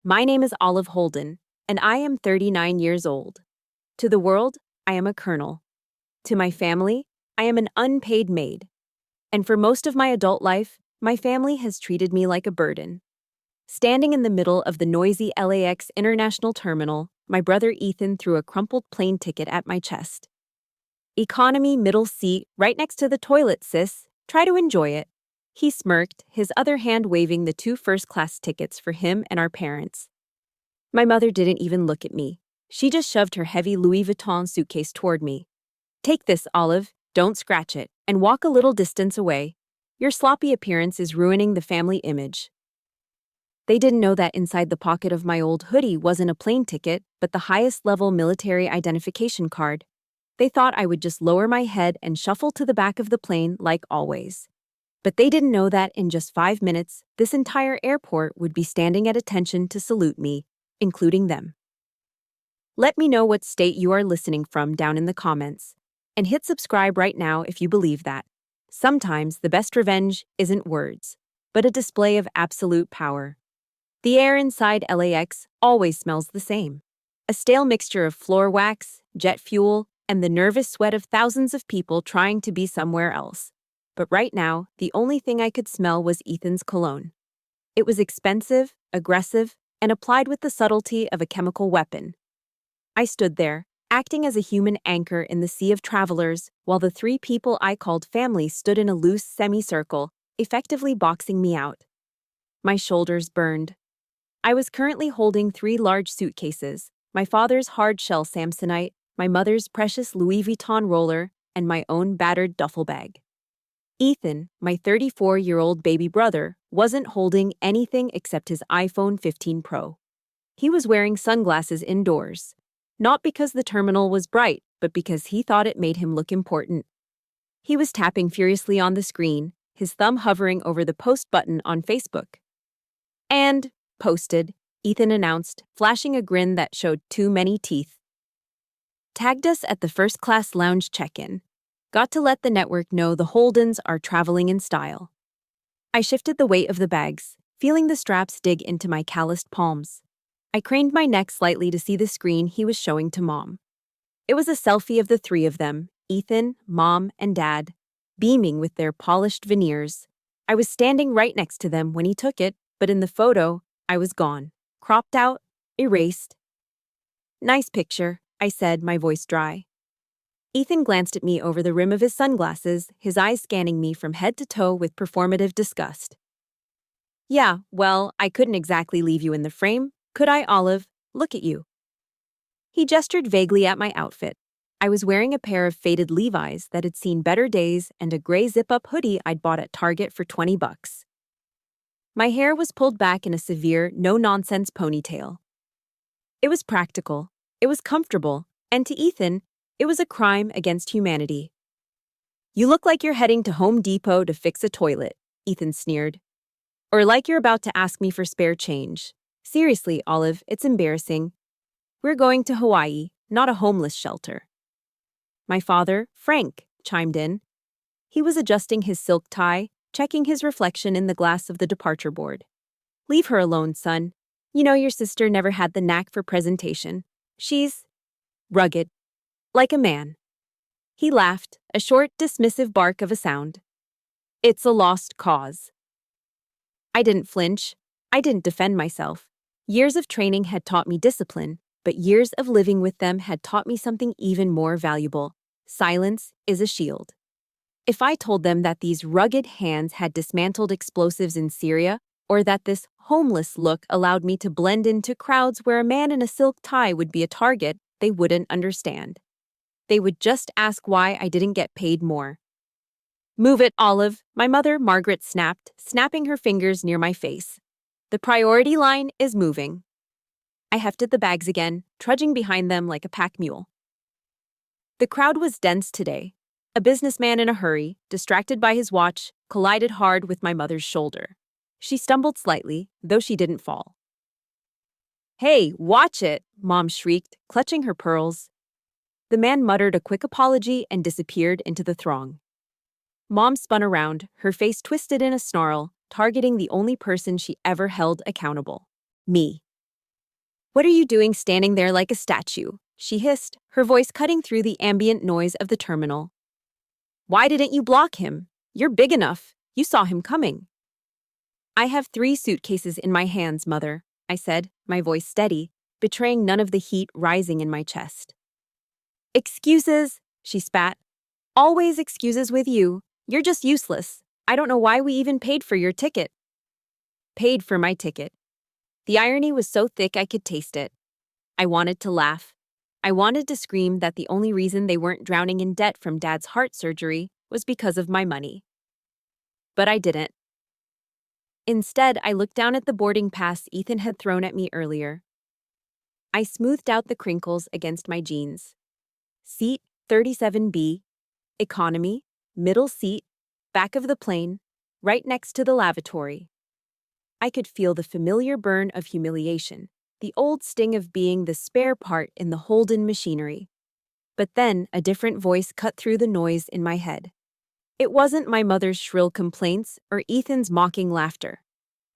My name is Olive Holden, and I am 39 years old. To the world, I am a colonel. To my family, I am an unpaid maid. And for most of my adult life, my family has treated me like a burden. Standing in the middle of the noisy LAX International Terminal, my brother Ethan threw a crumpled plane ticket at my chest. Economy middle seat, right next to the toilet, sis. Try to enjoy it. He smirked, his other hand waving the 2 first-class tickets for him and our parents. My mother didn't even look at me. She just shoved her heavy Louis Vuitton suitcase toward me. Take this, Olive, don't scratch it, and walk a little distance away. Your sloppy appearance is ruining the family image. They didn't know that inside the pocket of my old hoodie wasn't a plane ticket, but the highest-level military identification card. They thought I would just lower my head and shuffle to the back of the plane like always. But they didn't know that in just 5 minutes, this entire airport would be standing at attention to salute me, including them. Let me know what state you are listening from down in the comments. And hit subscribe right now if you believe that. Sometimes the best revenge isn't words, but a display of absolute power. The air inside LAX always smells the same. A stale mixture of floor wax, jet fuel, and the nervous sweat of thousands of people trying to be somewhere else. But right now, the only thing I could smell was Ethan's cologne. It was expensive, aggressive, and applied with the subtlety of a chemical weapon. I stood there, acting as a human anchor in the sea of travelers, while the 3 people I called family stood in a loose semicircle, effectively boxing me out. My shoulders burned. I was currently holding 3 large suitcases, my father's hard-shell Samsonite, my mother's precious Louis Vuitton roller, and my own battered duffel bag. Ethan, my 34-year-old baby brother, wasn't holding anything except his iPhone 15 Pro. He was wearing sunglasses indoors. Not because the terminal was bright, but because he thought it made him look important. He was tapping furiously on the screen, his thumb hovering over the post button on Facebook. And posted, Ethan announced, flashing a grin that showed too many teeth. Tagged us at the first-class lounge check-in. Got to let the network know the Holdens are traveling in style. I shifted the weight of the bags, feeling the straps dig into my calloused palms. I craned my neck slightly to see the screen he was showing to Mom. It was a selfie of the 3 of them, Ethan, Mom, and Dad, beaming with their polished veneers. I was standing right next to them when he took it, but in the photo, I was gone, cropped out, erased. Nice picture, I said, my voice dry. Ethan glanced at me over the rim of his sunglasses, his eyes scanning me from head to toe with performative disgust. Yeah, well, I couldn't exactly leave you in the frame, could I, Olive? Look at you. He gestured vaguely at my outfit. I was wearing a pair of faded Levi's that had seen better days and a gray zip-up hoodie I'd bought at Target for $20. My hair was pulled back in a severe, no-nonsense ponytail. It was practical, it was comfortable, and to Ethan, it was a crime against humanity. You look like you're heading to Home Depot to fix a toilet, Ethan sneered. Or like you're about to ask me for spare change. Seriously, Olive, it's embarrassing. We're going to Hawaii, not a homeless shelter. My father, Frank, chimed in. He was adjusting his silk tie, checking his reflection in the glass of the departure board. Leave her alone, son. You know your sister never had the knack for presentation. She's rugged. Like a man. He laughed, a short, dismissive bark of a sound. It's a lost cause. I didn't flinch. I didn't defend myself. Years of training had taught me discipline, but years of living with them had taught me something even more valuable. Silence is a shield. If I told them that these rugged hands had dismantled explosives in Syria, or that this homeless look allowed me to blend into crowds where a man in a silk tie would be a target, they wouldn't understand. They would just ask why I didn't get paid more. Move it, Olive, my mother, Margaret, snapped, snapping her fingers near my face. The priority line is moving. I hefted the bags again, trudging behind them like a pack mule. The crowd was dense today. A businessman in a hurry, distracted by his watch, collided hard with my mother's shoulder. She stumbled slightly, though she didn't fall. Hey, watch it, Mom shrieked, clutching her pearls. The man muttered a quick apology and disappeared into the throng. Mom spun around, her face twisted in a snarl, targeting the only person she ever held accountable. Me. "What are you doing standing there like a statue?" she hissed, her voice cutting through the ambient noise of the terminal. "Why didn't you block him? You're big enough. You saw him coming." "I have 3 suitcases in my hands, Mother," I said, my voice steady, betraying none of the heat rising in my chest. "Excuses," she spat. "Always excuses with you. You're just useless. I don't know why we even paid for your ticket." Paid for my ticket. The irony was so thick I could taste it. I wanted to laugh. I wanted to scream that the only reason they weren't drowning in debt from Dad's heart surgery was because of my money. But I didn't. Instead, I looked down at the boarding pass Ethan had thrown at me earlier. I smoothed out the crinkles against my jeans. Seat 37B, economy, middle seat, back of the plane, right next to the lavatory. I could feel the familiar burn of humiliation, the old sting of being the spare part in the Holden machinery. But then a different voice cut through the noise in my head. It wasn't my mother's shrill complaints or Ethan's mocking laughter.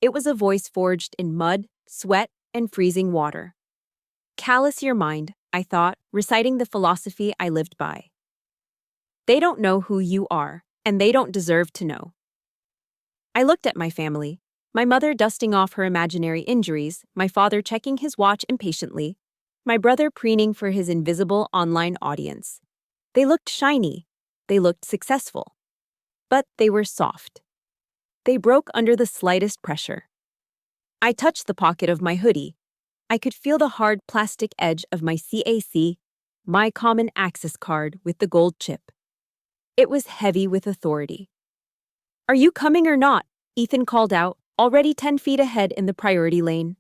It was a voice forged in mud, sweat, and freezing water. "Callous your mind," I thought, reciting the philosophy I lived by. "They don't know who you are, and they don't deserve to know." I looked at my family, my mother dusting off her imaginary injuries, my father checking his watch impatiently, my brother preening for his invisible online audience. They looked shiny. They looked successful. But they were soft. They broke under the slightest pressure. I touched the pocket of my hoodie. I could feel the hard plastic edge of my CAC, my common access card with the gold chip. It was heavy with authority. "Are you coming or not?" Ethan called out, already 10 feet ahead in the priority lane.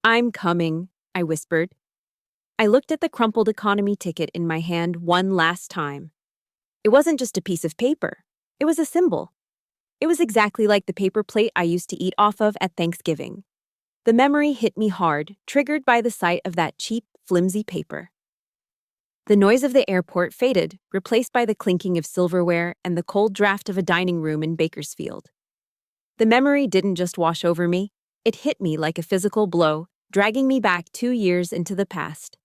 "I'm coming," I whispered. I looked at the crumpled economy ticket in my hand one last time. It wasn't just a piece of paper. It was a symbol. It was exactly like the paper plate I used to eat off of at Thanksgiving. The memory hit me hard, triggered by the sight of that cheap, flimsy paper. The noise of the airport faded, replaced by the clinking of silverware and the cold draft of a dining room in Bakersfield. The memory didn't just wash over me, it hit me like a physical blow, dragging me back 2 years into the past.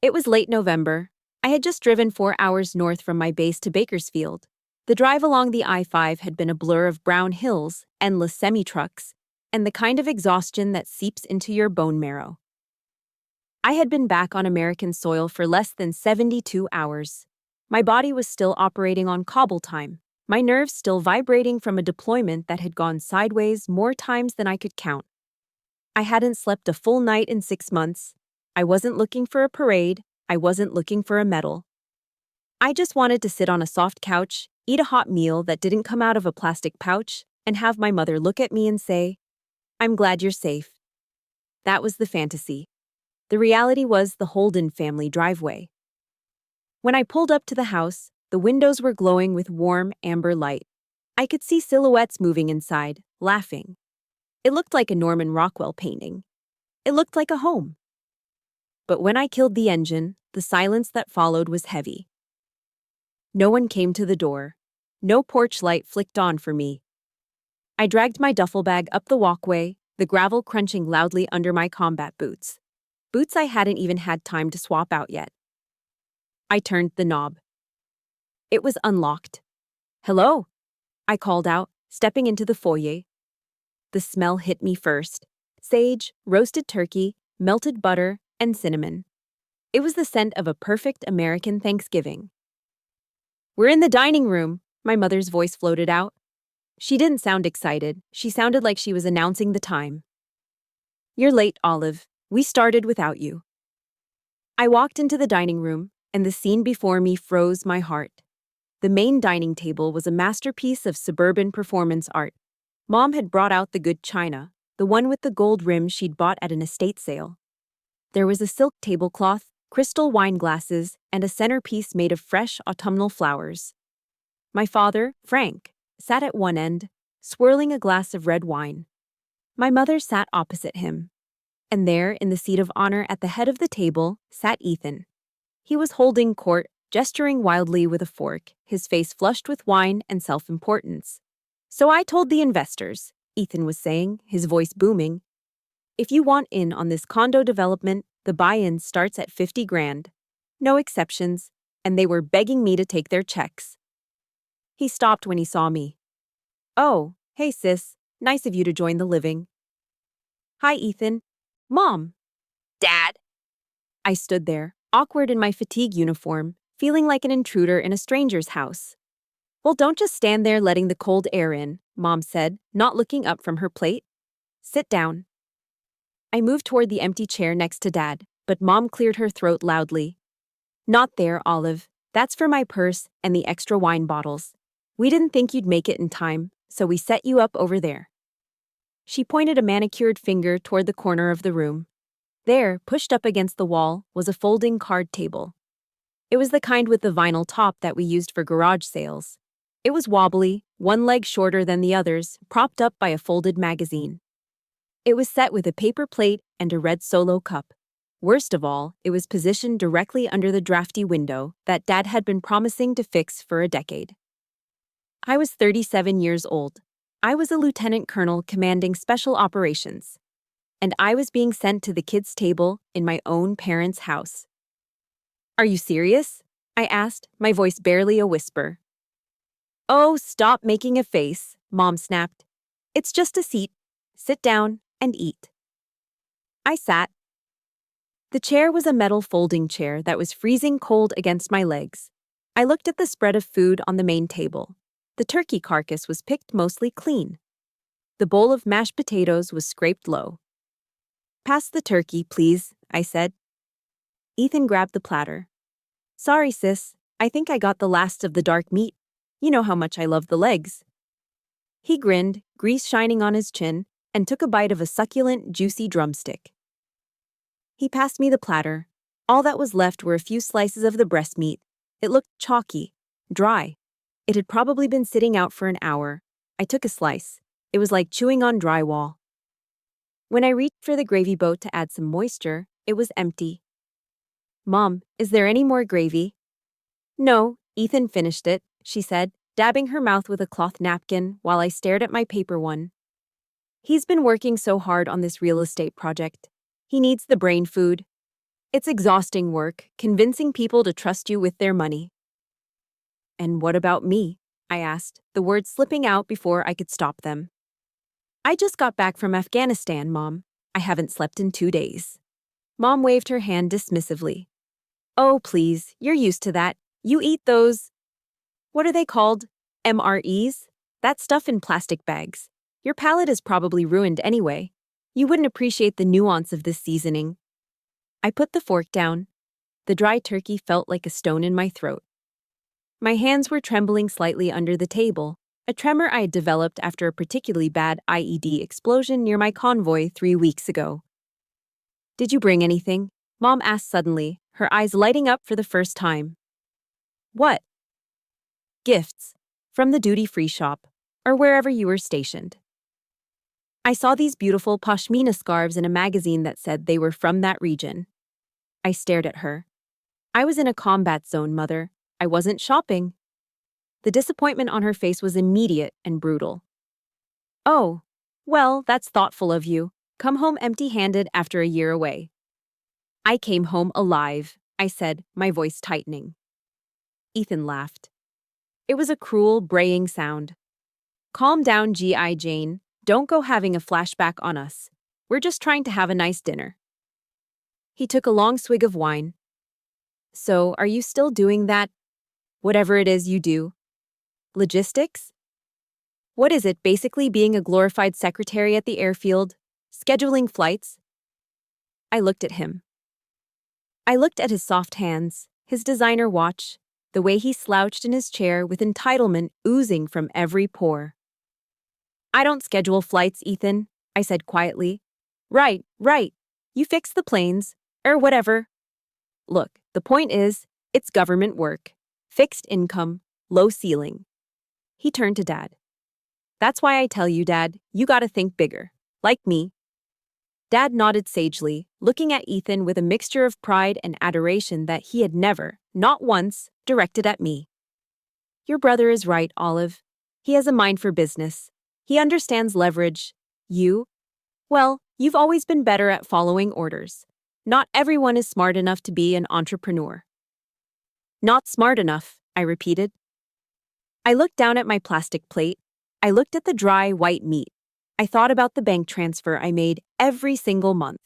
It was late November. I had just driven 4 hours north from my base to Bakersfield. The drive along the I-5 had been a blur of brown hills, endless semi-trucks, and the kind of exhaustion that seeps into your bone marrow. I had been back on American soil for less than 72 hours. My body was still operating on cobble time, my nerves still vibrating from a deployment that had gone sideways more times than I could count. I hadn't slept a full night in 6 months. I wasn't looking for a parade. I wasn't looking for a medal. I just wanted to sit on a soft couch, eat a hot meal that didn't come out of a plastic pouch, and have my mother look at me and say, "I'm glad you're safe." That was the fantasy. The reality was the Holden family driveway. When I pulled up to the house, the windows were glowing with warm, amber light. I could see silhouettes moving inside, laughing. It looked like a Norman Rockwell painting. It looked like a home. But when I killed the engine, the silence that followed was heavy. No one came to the door. No porch light flicked on for me. I dragged my duffel bag up the walkway, the gravel crunching loudly under my combat boots. Boots I hadn't even had time to swap out yet. I turned the knob. It was unlocked. "Hello," I called out, stepping into the foyer. The smell hit me first. Sage, roasted turkey, melted butter, and cinnamon. It was the scent of a perfect American Thanksgiving. "We're in the dining room," my mother's voice floated out. She didn't sound excited. She sounded like she was announcing the time. "You're late, Olive. We started without you." I walked into the dining room, and the scene before me froze my heart. The main dining table was a masterpiece of suburban performance art. Mom had brought out the good china, the one with the gold rim she'd bought at an estate sale. There was a silk tablecloth, crystal wine glasses, and a centerpiece made of fresh autumnal flowers. My father, Frank, sat at one end, swirling a glass of red wine. My mother sat opposite him. And there, in the seat of honor at the head of the table, sat Ethan. He was holding court, gesturing wildly with a fork, his face flushed with wine and self-importance. "So I told the investors," Ethan was saying, his voice booming. If you want in on this condo development, the buy-in starts at 50 grand. No exceptions, and they were begging me to take their checks. He stopped when he saw me. Oh, hey sis, nice of you to join the living. Hi Ethan. Mom. Dad. I stood there, awkward in my fatigue uniform, feeling like an intruder in a stranger's house. Well, don't just stand there letting the cold air in, Mom said, not looking up from her plate. Sit down. I moved toward the empty chair next to Dad, but Mom cleared her throat loudly. Not there, Olive. That's for my purse and the extra wine bottles. We didn't think you'd make it in time, so we set you up over there. She pointed a manicured finger toward the corner of the room. There, pushed up against the wall, was a folding card table. It was the kind with the vinyl top that we used for garage sales. It was wobbly, one leg shorter than the others, propped up by a folded magazine. It was set with a paper plate and a red Solo cup. Worst of all, it was positioned directly under the drafty window that Dad had been promising to fix for a decade. I was 37 years old. I was a lieutenant colonel commanding special operations. And I was being sent to the kids' table in my own parents' house. Are you serious? I asked, my voice barely a whisper. Oh, stop making a face, Mom snapped. It's just a seat. Sit down and eat. I sat. The chair was a metal folding chair that was freezing cold against my legs. I looked at the spread of food on the main table. The turkey carcass was picked mostly clean. The bowl of mashed potatoes was scraped low. Pass the turkey, please, I said. Ethan grabbed the platter. Sorry, sis. I think I got the last of the dark meat. You know how much I love the legs. He grinned, grease shining on his chin, and took a bite of a succulent, juicy drumstick. He passed me the platter. All that was left were a few slices of the breast meat. It looked chalky, dry. It had probably been sitting out for an hour. I took a slice. It was like chewing on drywall. When I reached for the gravy boat to add some moisture, it was empty. Mom, is there any more gravy? No, Ethan finished it, she said, dabbing her mouth with a cloth napkin while I stared at my paper one. He's been working so hard on this real estate project. He needs the brain food. It's exhausting work, convincing people to trust you with their money. And what about me? I asked, the words slipping out before I could stop them. I just got back from Afghanistan, Mom. I haven't slept in 2 days. Mom waved her hand dismissively. Oh, please, you're used to that. You eat those… What are they called? MREs? That stuff in plastic bags. Your palate is probably ruined anyway. You wouldn't appreciate the nuance of this seasoning. I put the fork down. The dry turkey felt like a stone in my throat. My hands were trembling slightly under the table, a tremor I had developed after a particularly bad IED explosion near my convoy 3 weeks ago. Did you bring anything? Mom asked suddenly, her eyes lighting up for the first time. What? Gifts. From the duty-free shop, or wherever you were stationed. I saw these beautiful pashmina scarves in a magazine that said they were from that region. I stared at her. I was in a combat zone, Mother. I wasn't shopping. The disappointment on her face was immediate and brutal. Oh, well, that's thoughtful of you. Come home empty-handed after a year away. I came home alive, I said, my voice tightening. Ethan laughed. It was a cruel, braying sound. Calm down, G.I. Jane. Don't go having a flashback on us. We're just trying to have a nice dinner. He took a long swig of wine. So, are you still doing that? Whatever it is you do. Logistics? What is it, basically being a glorified secretary at the airfield? Scheduling flights? I looked at him. I looked at his soft hands, his designer watch, the way he slouched in his chair with entitlement oozing from every pore. I don't schedule flights, Ethan, I said quietly. Right. You fix the planes, or whatever. Look, the point is, it's government work. Fixed income, low ceiling. He turned to Dad. That's why I tell you, Dad, you gotta think bigger. Like me. Dad nodded sagely, looking at Ethan with a mixture of pride and adoration that he had never, not once, directed at me. Your brother is right, Olive. He has a mind for business. He understands leverage. You? Well, You've always been better at following orders. Not everyone is smart enough to be an entrepreneur. Not smart enough, I repeated. I looked down at my plastic plate. I looked at the dry, white meat. I thought about the bank transfer I made every single month.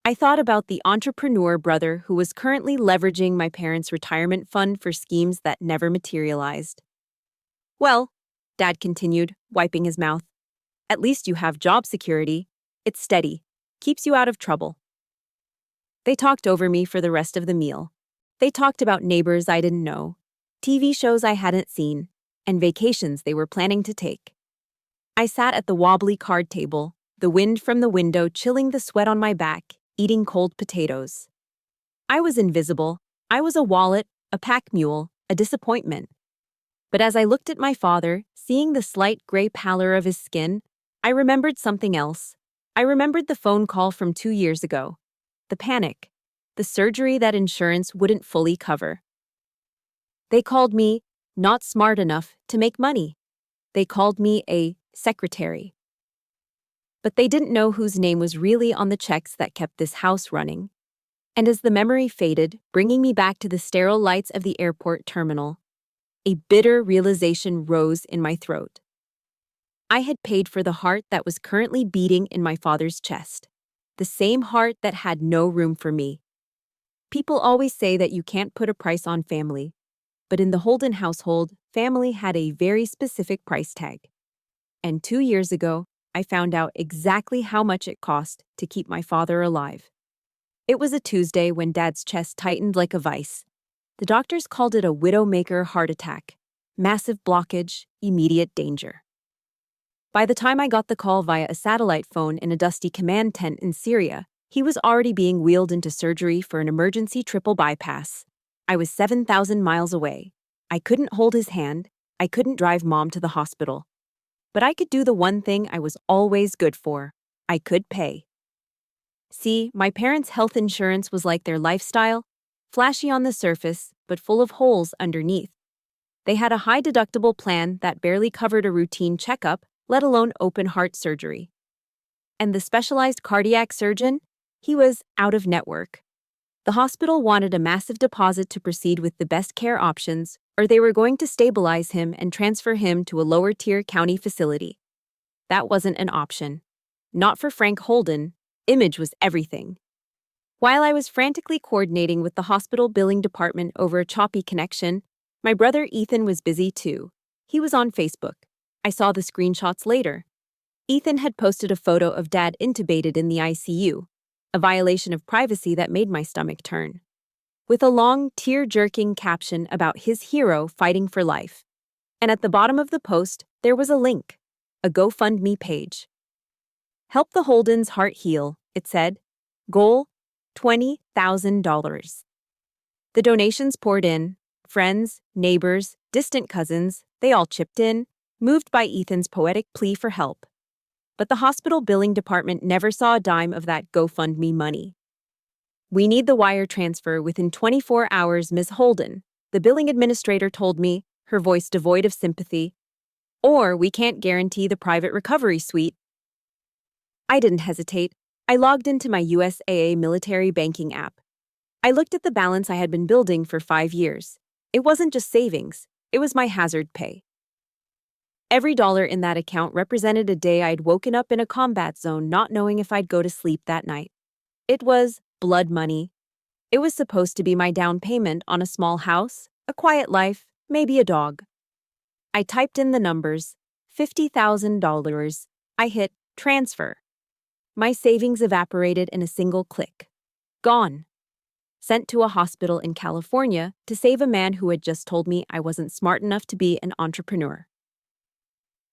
I thought about the entrepreneur brother who was currently leveraging my parents' retirement fund for schemes that never materialized. Well, Dad continued, wiping his mouth, at least you have job security. It's steady, keeps you out of trouble. They talked over me for the rest of the meal. They talked about neighbors I didn't know, TV shows I hadn't seen, and vacations they were planning to take. I sat at the wobbly card table, the wind from the window chilling the sweat on my back, eating cold potatoes. I was invisible. I was a wallet, a pack mule, a disappointment. But as I looked at my father, seeing the slight gray pallor of his skin, I remembered something else. I remembered the phone call from 2 years ago. The panic. The surgery that insurance wouldn't fully cover. They called me not smart enough to make money. They called me a secretary. But they didn't know whose name was really on the checks that kept this house running. And as the memory faded, bringing me back to the sterile lights of the airport terminal, a bitter realization rose in my throat. I had paid for the heart that was currently beating in my father's chest, the same heart that had no room for me. People always say that you can't put a price on family, but in the Holden household, family had a very specific price tag. And 2 years ago, I found out exactly how much it cost to keep my father alive. It was a Tuesday when Dad's chest tightened like a vice. The doctors called it a widowmaker heart attack, massive blockage, immediate danger. By the time I got the call via a satellite phone in a dusty command tent in Syria, he was already being wheeled into surgery for an emergency triple bypass. I was 7,000 miles away. I couldn't hold his hand. I couldn't drive Mom to the hospital. But I could do the one thing I was always good for. I could pay. See, my parents' health insurance was like their lifestyle, flashy on the surface, but full of holes underneath. They had a high-deductible plan that barely covered a routine checkup, let alone open-heart surgery. And the specialized cardiac surgeon? He was out of network. The hospital wanted a massive deposit to proceed with the best care options, or they were going to stabilize him and transfer him to a lower-tier county facility. That wasn't an option. Not for Frank Holden. Image was everything. While I was frantically coordinating with the hospital billing department over a choppy connection, my brother Ethan was busy too. He was on Facebook. I saw the screenshots later. Ethan had posted a photo of Dad intubated in the ICU, a violation of privacy that made my stomach turn, with a long, tear-jerking caption about his hero fighting for life. And at the bottom of the post, there was a link, a GoFundMe page. Help the Holdens' heart heal, it said. Goal, $20,000. The donations poured in. Friends, neighbors, distant cousins, they all chipped in, moved by Ethan's poetic plea for help. But the hospital billing department never saw a dime of that GoFundMe money. We need the wire transfer within 24 hours, Ms. Holden, the billing administrator told me, her voice devoid of sympathy. Or we can't guarantee the private recovery suite. I didn't hesitate. I logged into my USAA military banking app. I looked at the balance I had been building for 5 years. It wasn't just savings, it was my hazard pay. Every dollar in that account represented a day I'd woken up in a combat zone not knowing if I'd go to sleep that night. It was blood money. It was supposed to be my down payment on a small house, a quiet life, maybe a dog. I typed in the numbers, $50,000. I hit transfer. My savings evaporated in a single click. Gone. Sent to a hospital in California to save a man who had just told me I wasn't smart enough to be an entrepreneur.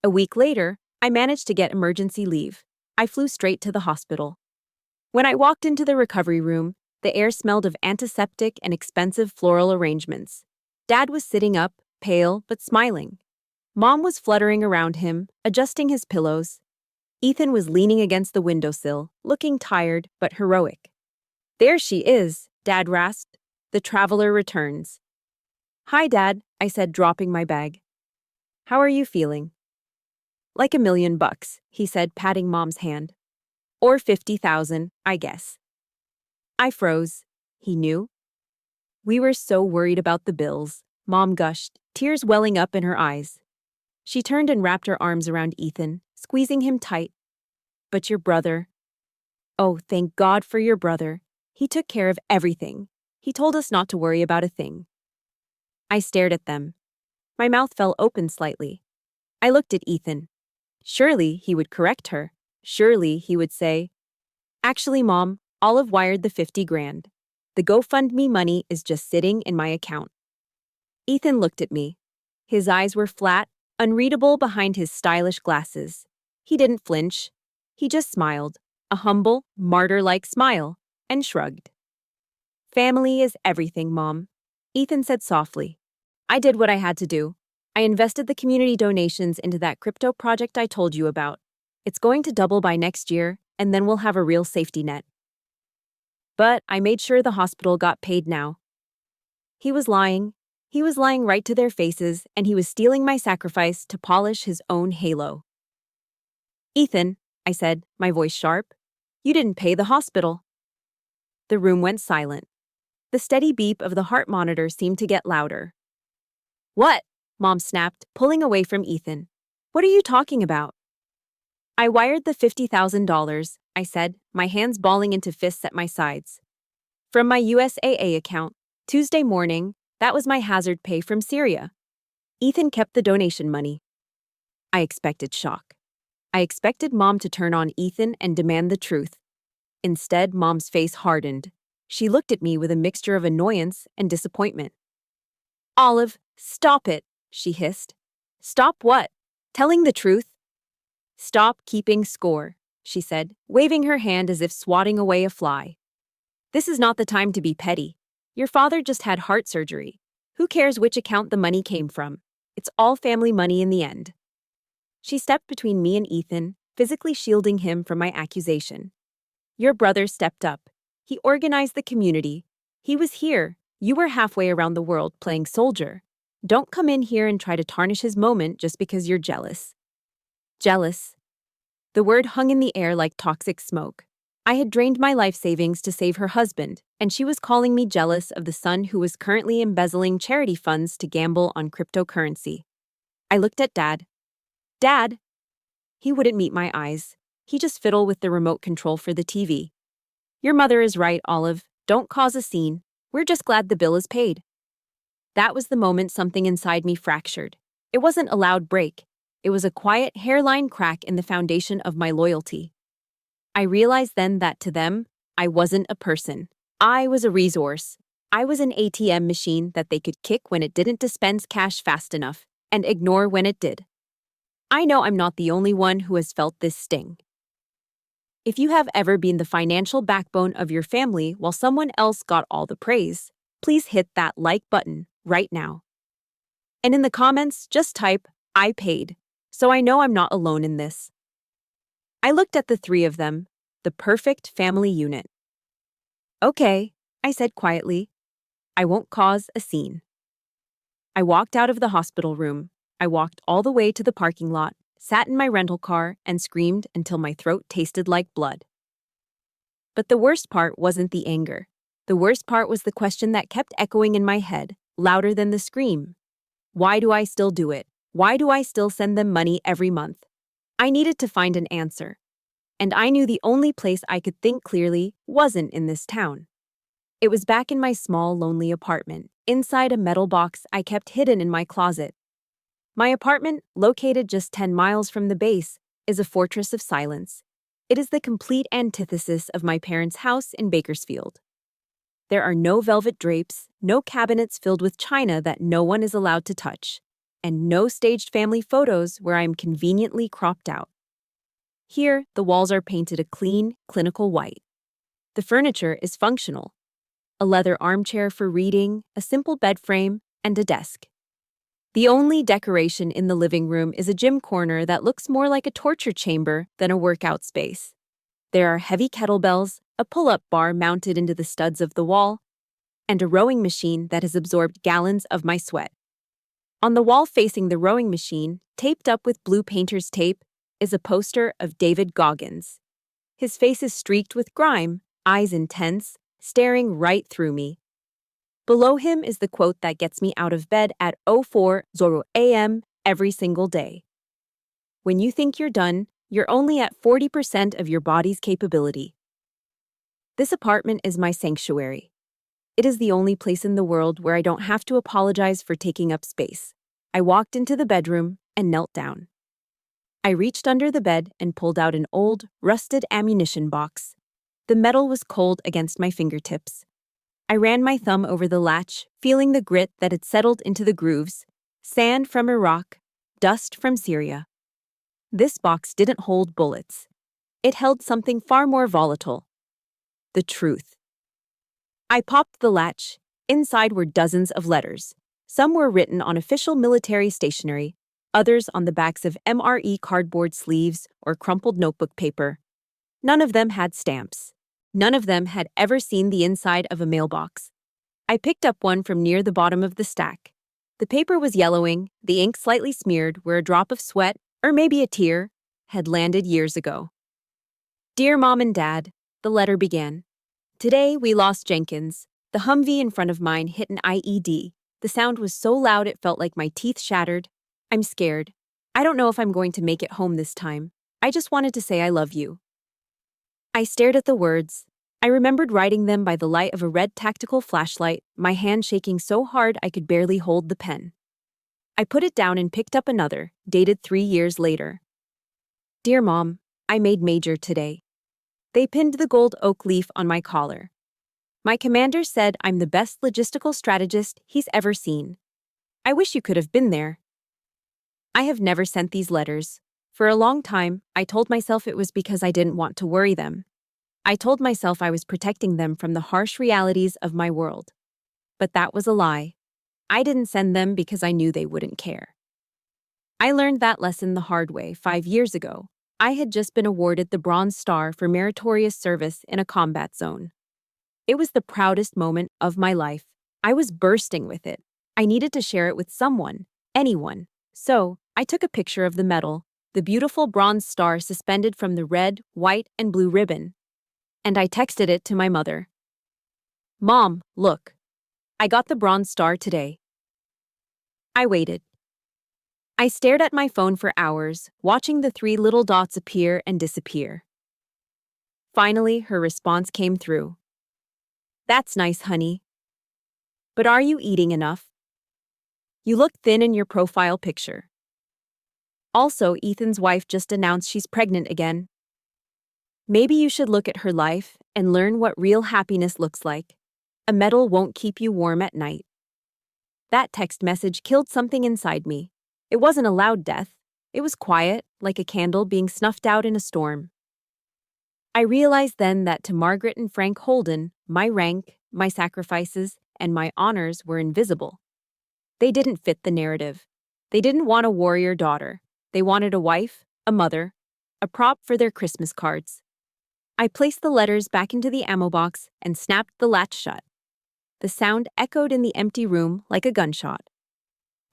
A week later, I managed to get emergency leave. I flew straight to the hospital. When I walked into the recovery room, the air smelled of antiseptic and expensive floral arrangements. Dad was sitting up, pale but smiling. Mom was fluttering around him, adjusting his pillows. Ethan was leaning against the windowsill, looking tired but heroic. There she is, Dad rasped. The traveler returns. Hi, Dad, I said, dropping my bag. How are you feeling? Like $1,000,000, he said, patting Mom's hand. Or 50,000, I guess. I froze. He knew. We were so worried about the bills, Mom gushed, tears welling up in her eyes. She turned and wrapped her arms around Ethan, squeezing him tight. But your brother. Oh, thank God for your brother. He took care of everything. He told us not to worry about a thing. I stared at them. My mouth fell open slightly. I looked at Ethan. Surely he would correct her. Surely he would say, "Actually, Mom, Olive wired the 50 grand. The GoFundMe money is just sitting in my account." Ethan looked at me. His eyes were flat, unreadable behind his stylish glasses. He didn't flinch. He just smiled, a humble, martyr-like smile, and shrugged. "Family is everything, Mom," Ethan said softly. "I did what I had to do. I invested the community donations into that crypto project I told you about. It's going to double by next year, and then we'll have a real safety net. But I made sure the hospital got paid now." He was lying. He was lying right to their faces, and he was stealing my sacrifice to polish his own halo. "Ethan," I said, my voice sharp, "you didn't pay the hospital." The room went silent. The steady beep of the heart monitor seemed to get louder. "What?" Mom snapped, pulling away from Ethan. "What are you talking about?" "I wired the $50,000, I said, my hands balling into fists at my sides. "From my USAA account, Tuesday morning, that was my hazard pay from Syria." Ethan kept the donation money. I expected shock. I expected Mom to turn on Ethan and demand the truth. Instead, Mom's face hardened. She looked at me with a mixture of annoyance and disappointment. "Olive, stop it," she hissed. "Stop what? Telling the truth?" "Stop keeping score," she said, waving her hand as if swatting away a fly. "This is not the time to be petty. Your father just had heart surgery. Who cares which account the money came from? It's all family money in the end." She stepped between me and Ethan, physically shielding him from my accusation. "Your brother stepped up. He organized the community. He was here. You were halfway around the world playing soldier. Don't come in here and try to tarnish his moment just because you're jealous." Jealous. The word hung in the air like toxic smoke. I had drained my life savings to save her husband, and she was calling me jealous of the son who was currently embezzling charity funds to gamble on cryptocurrency. I looked at Dad. "Dad!" He wouldn't meet my eyes. He just fiddled with the remote control for the TV. "Your mother is right, Olive. Don't cause a scene. We're just glad the bill is paid." That was the moment something inside me fractured. It wasn't a loud break. It was a quiet hairline crack in the foundation of my loyalty. I realized then that to them, I wasn't a person. I was a resource. I was an ATM machine that they could kick when it didn't dispense cash fast enough and ignore when it did. I know I'm not the only one who has felt this sting. If you have ever been the financial backbone of your family while someone else got all the praise, please hit that like button right now. And in the comments, just type, "I paid," so I know I'm not alone in this. I looked at the three of them, the perfect family unit. "Okay," I said quietly. "I won't cause a scene." I walked out of the hospital room. I walked all the way to the parking lot, sat in my rental car, and screamed until my throat tasted like blood. But the worst part wasn't the anger. The worst part was the question that kept echoing in my head, louder than the scream. Why do I still do it? Why do I still send them money every month? I needed to find an answer. And I knew the only place I could think clearly wasn't in this town. It was back in my small, lonely apartment, inside a metal box I kept hidden in my closet. My apartment, located just 10 miles from the base, is a fortress of silence. It is the complete antithesis of my parents' house in Bakersfield. There are no velvet drapes, no cabinets filled with china that no one is allowed to touch, and no staged family photos where I am conveniently cropped out. Here, the walls are painted a clean, clinical white. The furniture is functional. A leather armchair for reading, a simple bed frame, and a desk. The only decoration in the living room is a gym corner that looks more like a torture chamber than a workout space. There are heavy kettlebells, a pull-up bar mounted into the studs of the wall, and a rowing machine that has absorbed gallons of my sweat. On the wall facing the rowing machine, taped up with blue painter's tape, is a poster of David Goggins. His face is streaked with grime, eyes intense, staring right through me. Below him is the quote that gets me out of bed at 04:00 a.m. every single day. When you think you're done, you're only at 40% of your body's capability. This apartment is my sanctuary. It is the only place in the world where I don't have to apologize for taking up space. I walked into the bedroom and knelt down. I reached under the bed and pulled out an old, rusted ammunition box. The metal was cold against my fingertips. I ran my thumb over the latch, feeling the grit that had settled into the grooves. Sand from Iraq, dust from Syria. This box didn't hold bullets. It held something far more volatile. The truth. I popped the latch. Inside were dozens of letters. Some were written on official military stationery, others on the backs of MRE cardboard sleeves or crumpled notebook paper. None of them had stamps. None of them had ever seen the inside of a mailbox. I picked up one from near the bottom of the stack. The paper was yellowing, the ink slightly smeared where a drop of sweat, or maybe a tear, had landed years ago. Dear Mom and Dad, the letter began. Today we lost Jenkins. The Humvee in front of mine hit an IED. The sound was so loud it felt like my teeth shattered. I'm scared. I don't know if I'm going to make it home this time. I just wanted to say I love you. I stared at the words. I remembered writing them by the light of a red tactical flashlight, my hand shaking so hard I could barely hold the pen. I put it down and picked up another, dated 3 years later. Dear Mom, I made Major today. They pinned the gold oak leaf on my collar. My commander said I'm the best logistical strategist he's ever seen. I wish you could have been there. I have never sent these letters. For a long time, I told myself it was because I didn't want to worry them. I told myself I was protecting them from the harsh realities of my world. But that was a lie. I didn't send them because I knew they wouldn't care. I learned that lesson the hard way 5 years ago. I had just been awarded the Bronze Star for meritorious service in a combat zone. It was the proudest moment of my life. I was bursting with it. I needed to share it with someone, anyone. So, I took a picture of the medal, the beautiful bronze star suspended from the red, white, and blue ribbon. And I texted it to my mother. Mom, look. I got the bronze star today. I waited. I stared at my phone for hours, watching the 3 little dots appear and disappear. Finally, her response came through. That's nice, honey. But are you eating enough? You look thin in your profile picture. Also, Ethan's wife just announced she's pregnant again. Maybe you should look at her life and learn what real happiness looks like. A medal won't keep you warm at night. That text message killed something inside me. It wasn't a loud death. It was quiet, like a candle being snuffed out in a storm. I realized then that to Margaret and Frank Holden, my rank, my sacrifices, and my honors were invisible. They didn't fit the narrative. They didn't want a warrior daughter. They wanted a wife, a mother, a prop for their Christmas cards. I placed the letters back into the ammo box and snapped the latch shut. The sound echoed in the empty room like a gunshot.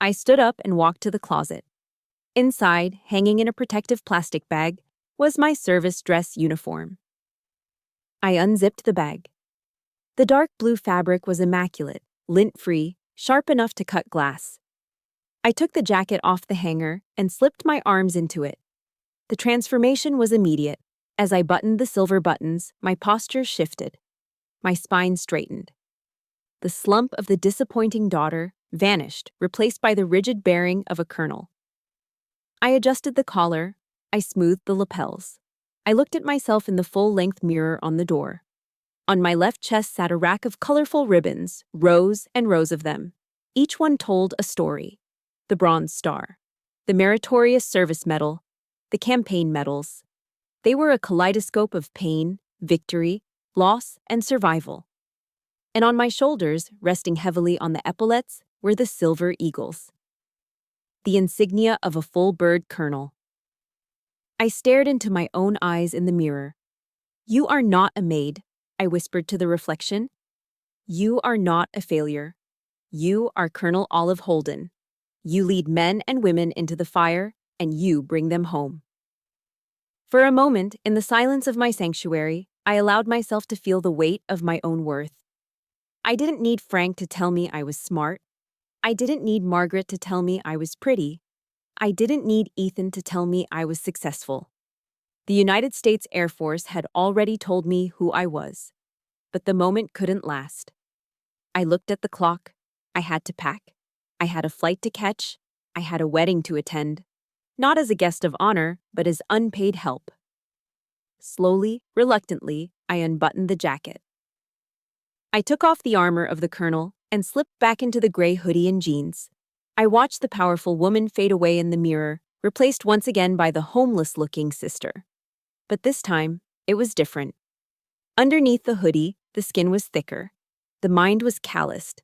I stood up and walked to the closet. Inside, hanging in a protective plastic bag, was my service dress uniform. I unzipped the bag. The dark blue fabric was immaculate, lint-free, sharp enough to cut glass. I took the jacket off the hanger and slipped my arms into it. The transformation was immediate. As I buttoned the silver buttons, my posture shifted. My spine straightened. The slump of the disappointing daughter vanished, replaced by the rigid bearing of a colonel. I adjusted the collar. I smoothed the lapels. I looked at myself in the full-length mirror on the door. On my left chest sat a rack of colorful ribbons, rows and rows of them. Each one told a story. The Bronze Star, the Meritorious Service Medal, the campaign medals. They were a kaleidoscope of pain, victory, loss, and survival. And on my shoulders, resting heavily on the epaulets, were the silver eagles. The insignia of a full-bird colonel. I stared into my own eyes in the mirror. You are not a maid, I whispered to the reflection. You are not a failure. You are Colonel Olive Holden. You lead men and women into the fire, and you bring them home. For a moment, in the silence of my sanctuary, I allowed myself to feel the weight of my own worth. I didn't need Frank to tell me I was smart. I didn't need Margaret to tell me I was pretty. I didn't need Ethan to tell me I was successful. The United States Air Force had already told me who I was. But the moment couldn't last. I looked at the clock. I had to pack. I had a flight to catch. I had a wedding to attend. Not as a guest of honor, but as unpaid help. Slowly, reluctantly, I unbuttoned the jacket. I took off the armor of the colonel and slipped back into the gray hoodie and jeans. I watched the powerful woman fade away in the mirror, replaced once again by the homeless-looking sister. But this time, it was different. Underneath the hoodie, the skin was thicker. The mind was calloused.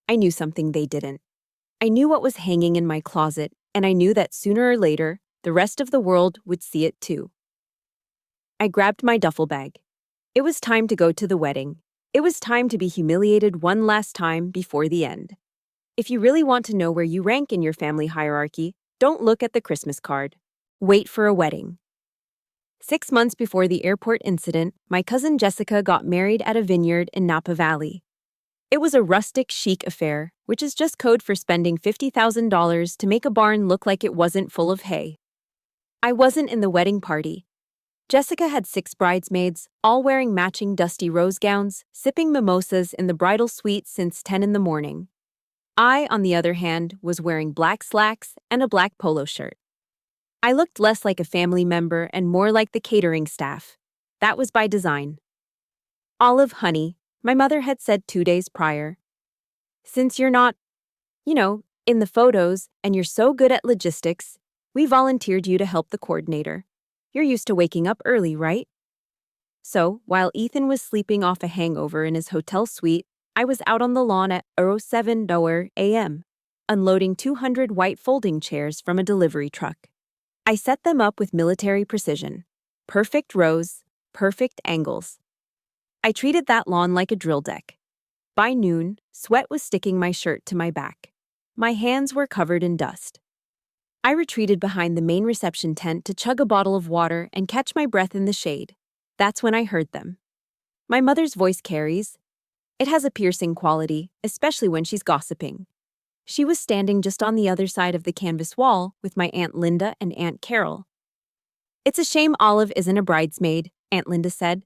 I knew something they didn't. I knew what was hanging in my closet, and I knew that sooner or later, the rest of the world would see it too. I grabbed my duffel bag. It was time to go to the wedding. It was time to be humiliated one last time before the end. If you really want to know where you rank in your family hierarchy, don't look at the Christmas card. Wait for a wedding. 6 months before the airport incident, my cousin Jessica got married at a vineyard in Napa Valley. It was a rustic, chic affair, which is just code for spending $50,000 to make a barn look like it wasn't full of hay. I wasn't in the wedding party. Jessica had 6 bridesmaids, all wearing matching dusty rose gowns, sipping mimosas in the bridal suite since 10 in the morning. I, on the other hand, was wearing black slacks and a black polo shirt. I looked less like a family member and more like the catering staff. That was by design. Olive honey, my mother had said 2 days prior. Since you're not, in the photos and you're so good at logistics, we volunteered you to help the coordinator. You're used to waking up early, right? So, while Ethan was sleeping off a hangover in his hotel suite, I was out on the lawn at 7 a.m., unloading 200 white folding chairs from a delivery truck. I set them up with military precision. Perfect rows, perfect angles. I treated that lawn like a drill deck. By noon, sweat was sticking my shirt to my back. My hands were covered in dust. I retreated behind the main reception tent to chug a bottle of water and catch my breath in the shade. That's when I heard them. My mother's voice carries. It has a piercing quality, especially when she's gossiping. She was standing just on the other side of the canvas wall with my Aunt Linda and Aunt Carol. It's a shame Olive isn't a bridesmaid, Aunt Linda said.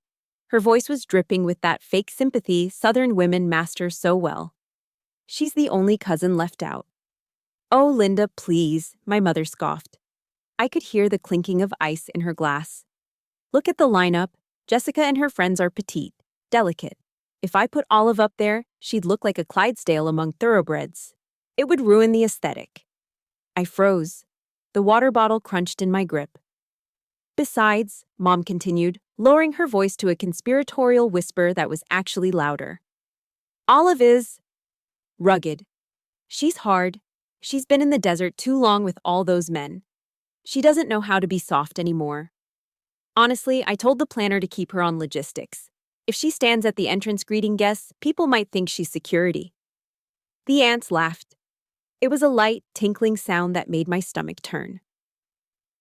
Her voice was dripping with that fake sympathy Southern women master so well. She's the only cousin left out. Oh, Linda, please, my mother scoffed. I could hear the clinking of ice in her glass. Look at the lineup. Jessica and her friends are petite, delicate. If I put Olive up there, she'd look like a Clydesdale among thoroughbreds. It would ruin the aesthetic. I froze. The water bottle crunched in my grip. Besides, Mom continued, lowering her voice to a conspiratorial whisper that was actually louder. Olive is rugged. She's hard. She's been in the desert too long with all those men. She doesn't know how to be soft anymore. Honestly, I told the planner to keep her on logistics. If she stands at the entrance greeting guests, people might think she's security. The aunts laughed. It was a light, tinkling sound that made my stomach turn.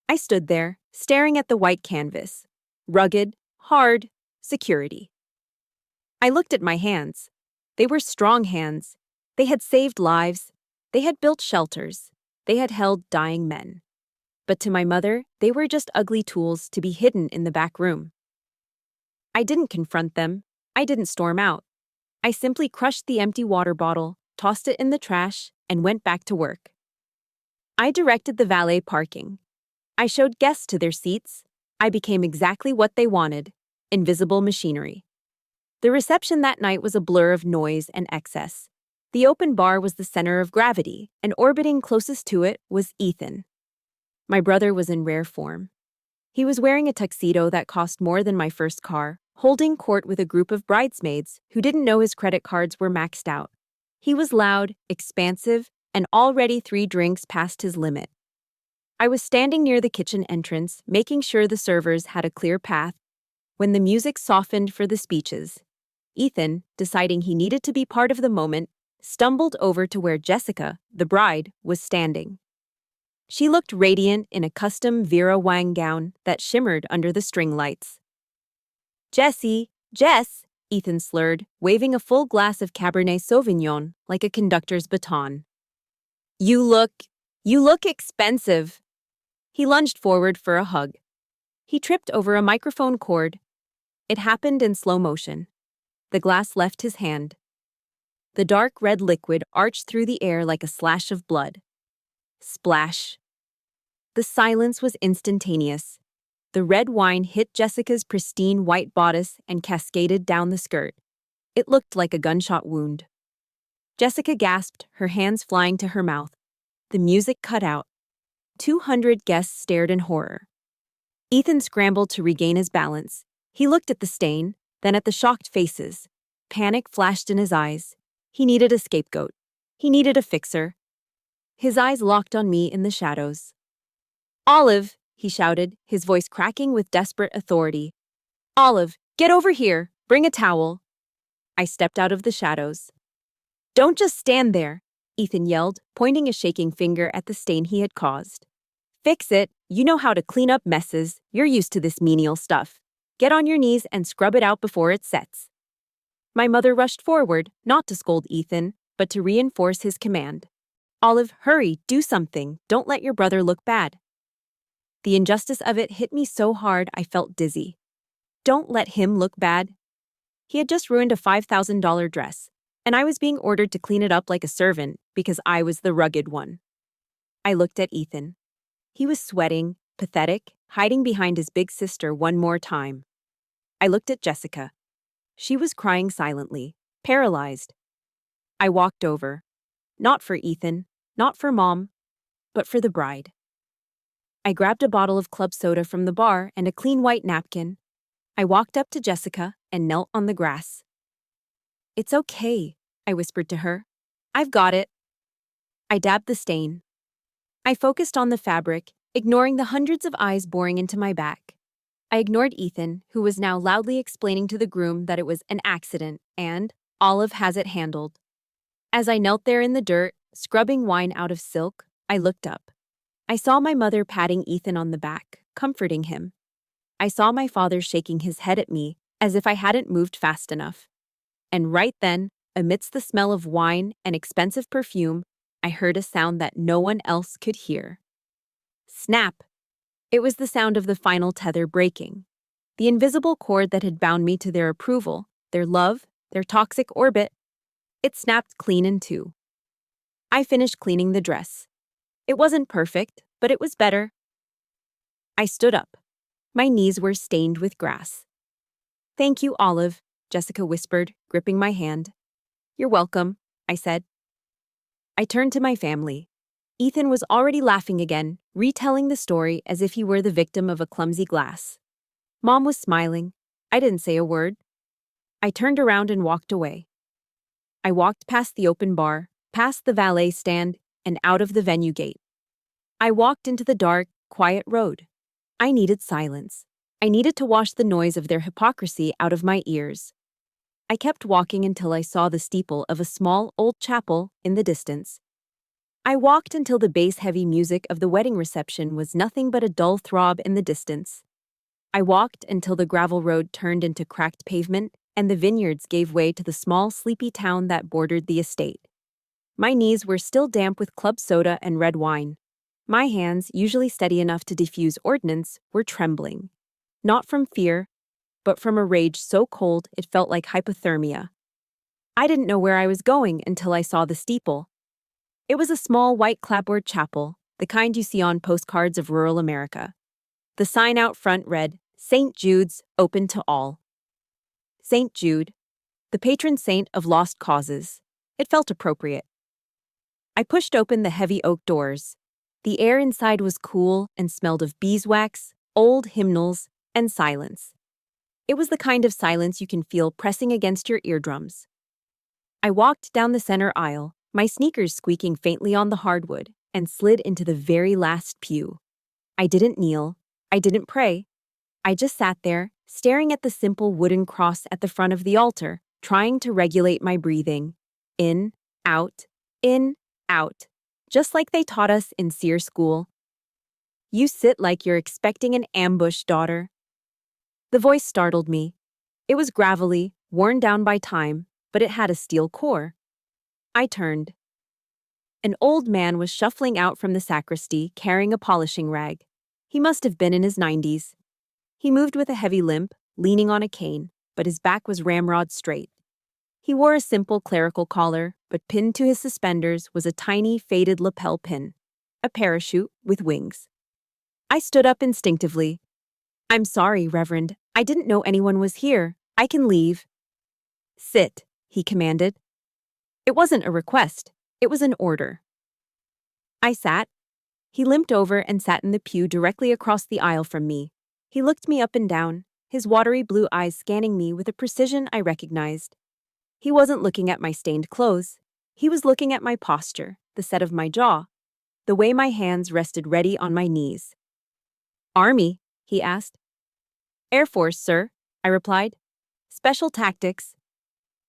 I stood there, staring at the white canvas. Rugged, hard, security. I looked at my hands. They were strong hands. They had saved lives. They had built shelters. They had held dying men. But to my mother, they were just ugly tools to be hidden in the back room. I didn't confront them. I didn't storm out. I simply crushed the empty water bottle, tossed it in the trash, and went back to work. I directed the valet parking. I showed guests to their seats. I became exactly what they wanted, invisible machinery. The reception that night was a blur of noise and excess. The open bar was the center of gravity, and orbiting closest to it was Ethan. My brother was in rare form. He was wearing a tuxedo that cost more than my first car, holding court with a group of bridesmaids who didn't know his credit cards were maxed out. He was loud, expansive, and already 3 drinks past his limit. I was standing near the kitchen entrance, making sure the servers had a clear path, when the music softened for the speeches. Ethan, deciding he needed to be part of the moment, stumbled over to where Jessica, the bride, was standing. She looked radiant in a custom Vera Wang gown that shimmered under the string lights. Jess, Ethan slurred, waving a full glass of Cabernet Sauvignon like a conductor's baton. You look expensive. He lunged forward for a hug. He tripped over a microphone cord. It happened in slow motion. The glass left his hand. The dark red liquid arched through the air like a slash of blood. Splash. The silence was instantaneous. The red wine hit Jessica's pristine white bodice and cascaded down the skirt. It looked like a gunshot wound. Jessica gasped, her hands flying to her mouth. The music cut out. 200 guests stared in horror. Ethan scrambled to regain his balance. He looked at the stain, then at the shocked faces. Panic flashed in his eyes. He needed a scapegoat. He needed a fixer. His eyes locked on me in the shadows. Olive, he shouted, his voice cracking with desperate authority. Olive, get over here. Bring a towel. I stepped out of the shadows. Don't just stand there, Ethan yelled, pointing a shaking finger at the stain he had caused. Fix it. You know how to clean up messes. You're used to this menial stuff. Get on your knees and scrub it out before it sets. My mother rushed forward, not to scold Ethan, but to reinforce his command. Olive, hurry, do something. Don't let your brother look bad. The injustice of it hit me so hard I felt dizzy. Don't let him look bad. He had just ruined a $5,000 dress, and I was being ordered to clean it up like a servant because I was the rugged one. I looked at Ethan. He was sweating, pathetic, hiding behind his big sister one more time. I looked at Jessica. She was crying silently, paralyzed. I walked over. Not for Ethan, not for Mom, but for the bride. I grabbed a bottle of club soda from the bar and a clean white napkin. I walked up to Jessica and knelt on the grass. It's okay, I whispered to her. I've got it. I dabbed the stain. I focused on the fabric, ignoring the hundreds of eyes boring into my back. I ignored Ethan, who was now loudly explaining to the groom that it was an accident and Olive has it handled. As I knelt there in the dirt, scrubbing wine out of silk, I looked up. I saw my mother patting Ethan on the back, comforting him. I saw my father shaking his head at me as if I hadn't moved fast enough. And right then, amidst the smell of wine and expensive perfume, I heard a sound that no one else could hear. Snap! It was the sound of the final tether breaking. The invisible cord that had bound me to their approval, their love, their toxic orbit. It snapped clean in two. I finished cleaning the dress. It wasn't perfect, but it was better. I stood up. My knees were stained with grass. Thank you, Olive, Jessica whispered, gripping my hand. You're welcome, I said. I turned to my family. Ethan was already laughing again, retelling the story as if he were the victim of a clumsy glass. Mom was smiling. I didn't say a word. I turned around and walked away. I walked past the open bar, past the valet stand, and out of the venue gate. I walked into the dark, quiet road. I needed silence. I needed to wash the noise of their hypocrisy out of my ears. I kept walking until I saw the steeple of a small, old chapel in the distance. I walked until the bass-heavy music of the wedding reception was nothing but a dull throb in the distance. I walked until the gravel road turned into cracked pavement and the vineyards gave way to the small, sleepy town that bordered the estate. My knees were still damp with club soda and red wine. My hands, usually steady enough to defuse ordnance, were trembling. Not from fear, but from a rage so cold it felt like hypothermia. I didn't know where I was going until I saw the steeple. It was a small white clapboard chapel, the kind you see on postcards of rural America. The sign out front read, St. Jude's, open to all. St. Jude, the patron saint of lost causes. It felt appropriate. I pushed open the heavy oak doors. The air inside was cool and smelled of beeswax, old hymnals, and silence. It was the kind of silence you can feel pressing against your eardrums. I walked down the center aisle, my sneakers squeaking faintly on the hardwood, and slid into the very last pew. I didn't kneel. I didn't pray. I just sat there, staring at the simple wooden cross at the front of the altar, trying to regulate my breathing. In, out, just like they taught us in SEER school, You sit like you're expecting an ambush, daughter. The voice startled me. It was gravelly, worn down by time, but it had a steel core. I turned. An old man was shuffling out from the sacristy, carrying a polishing rag. He must have been in his 90s. He moved with a heavy limp, leaning on a cane, but his back was ramrod straight. He wore a simple clerical collar, but pinned to his suspenders was a tiny, faded lapel pin. A parachute with wings. I stood up instinctively. I'm sorry, Reverend. I didn't know anyone was here. I can leave. Sit, he commanded. It wasn't a request. It was an order. I sat. He limped over and sat in the pew directly across the aisle from me. He looked me up and down, his watery blue eyes scanning me with a precision I recognized. He wasn't looking at my stained clothes. He was looking at my posture, the set of my jaw, the way my hands rested ready on my knees. Army, he asked. Air Force, sir, I replied. Special tactics.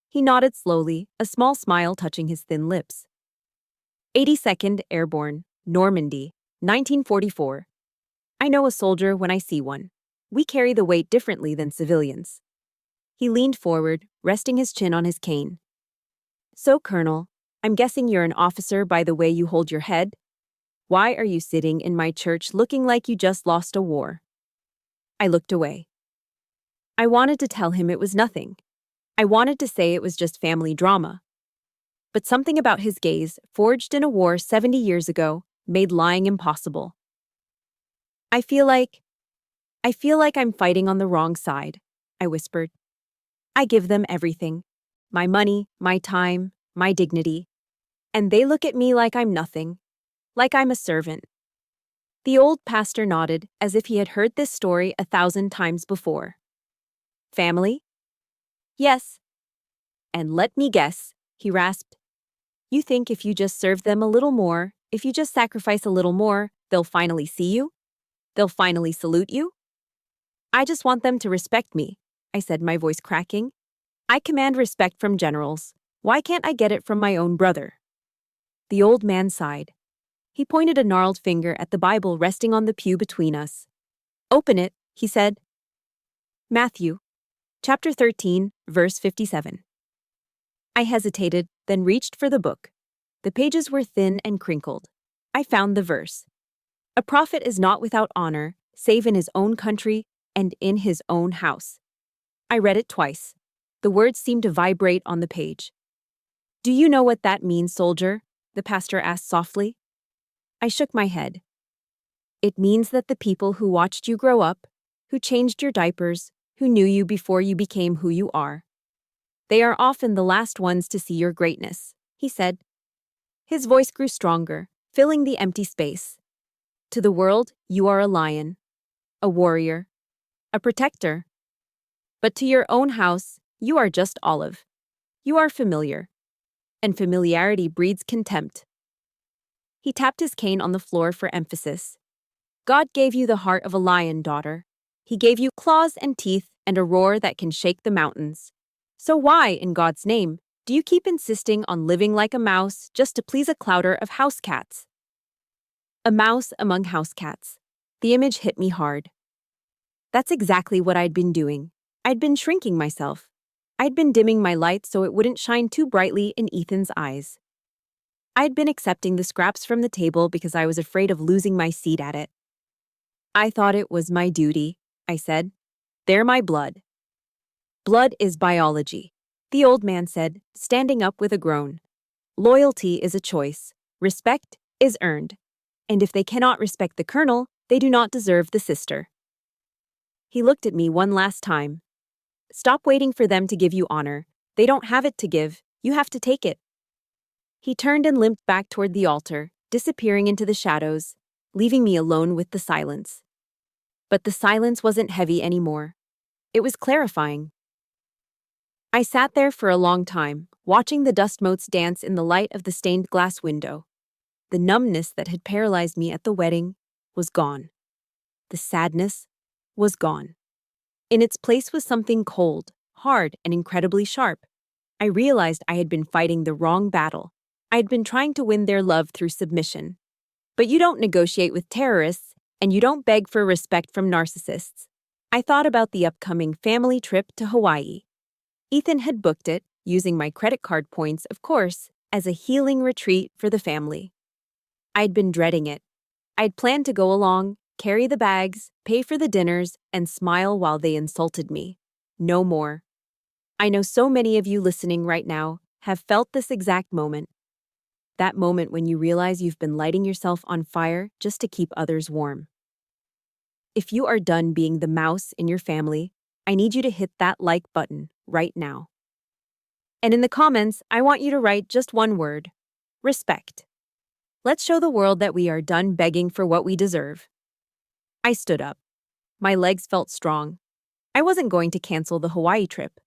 He nodded slowly, a small smile touching his thin lips. 82nd Airborne, Normandy, 1944. I know a soldier when I see one. We carry the weight differently than civilians. He leaned forward, resting his chin on his cane. So, Colonel, I'm guessing you're an officer by the way you hold your head? Why are you sitting in my church looking like you just lost a war? I looked away. I wanted to tell him it was nothing. I wanted to say it was just family drama. But something about his gaze, forged in a war 70 years ago, made lying impossible. I feel like I'm fighting on the wrong side, I whispered. I give them everything. My money, my time, my dignity. And they look at me like I'm nothing. Like I'm a servant. The old pastor nodded, as if he had heard this story 1,000 times before. Family? Yes. And let me guess, he rasped. You think if you just serve them a little more, if you just sacrifice a little more, they'll finally see you? They'll finally salute you? I just want them to respect me, I said, my voice cracking. I command respect from generals. Why can't I get it from my own brother? The old man sighed. He pointed a gnarled finger at the Bible resting on the pew between us. Open it, he said. Matthew, chapter 13, verse 57. I hesitated, then reached for the book. The pages were thin and crinkled. I found the verse. A prophet is not without honor, save in his own country and in his own house. I read it twice. The words seemed to vibrate on the page. Do you know what that means, soldier? The pastor asked softly. I shook my head. It means that the people who watched you grow up, who changed your diapers, who knew you before you became who you are, they are often the last ones to see your greatness, he said. His voice grew stronger, filling the empty space. To the world, you are a lion, a warrior, a protector. But to your own house, you are just Olive. You are familiar. And familiarity breeds contempt. He tapped his cane on the floor for emphasis. God gave you the heart of a lion, daughter. He gave you claws and teeth and a roar that can shake the mountains. So why, in God's name, do you keep insisting on living like a mouse just to please a clouder of house cats? A mouse among house cats. The image hit me hard. That's exactly what I'd been doing. I'd been shrinking myself. I'd been dimming my light so it wouldn't shine too brightly in Ethan's eyes. I'd been accepting the scraps from the table because I was afraid of losing my seat at it. I thought it was my duty, I said. They're my blood. Blood is biology, the old man said, standing up with a groan. Loyalty is a choice. Respect is earned. And if they cannot respect the colonel, they do not deserve the sister. He looked at me one last time. Stop waiting for them to give you honor. They don't have it to give. You have to take it. He turned and limped back toward the altar, disappearing into the shadows, leaving me alone with the silence. But the silence wasn't heavy anymore. It was clarifying. I sat there for a long time, watching the dust motes dance in the light of the stained glass window. The numbness that had paralyzed me at the wedding was gone. The sadness was gone. In its place was something cold, hard, and incredibly sharp. I realized I had been fighting the wrong battle. I had been trying to win their love through submission. But you don't negotiate with terrorists, And you don't beg for respect from narcissists. I thought about the upcoming family trip to Hawaii. Ethan had booked it, using my credit card points, of course, as a healing retreat for the family. I'd been dreading it. I'd planned to go along, carry the bags, pay for the dinners, and smile while they insulted me. No more. I know so many of you listening right now have felt this exact moment. That moment when you realize you've been lighting yourself on fire just to keep others warm. If you are done being the mouse in your family, I need you to hit that like button right now. And in the comments, I want you to write just one word: respect. Let's show the world that we are done begging for what we deserve. I stood up. My legs felt strong. I wasn't going to cancel the Hawaii trip.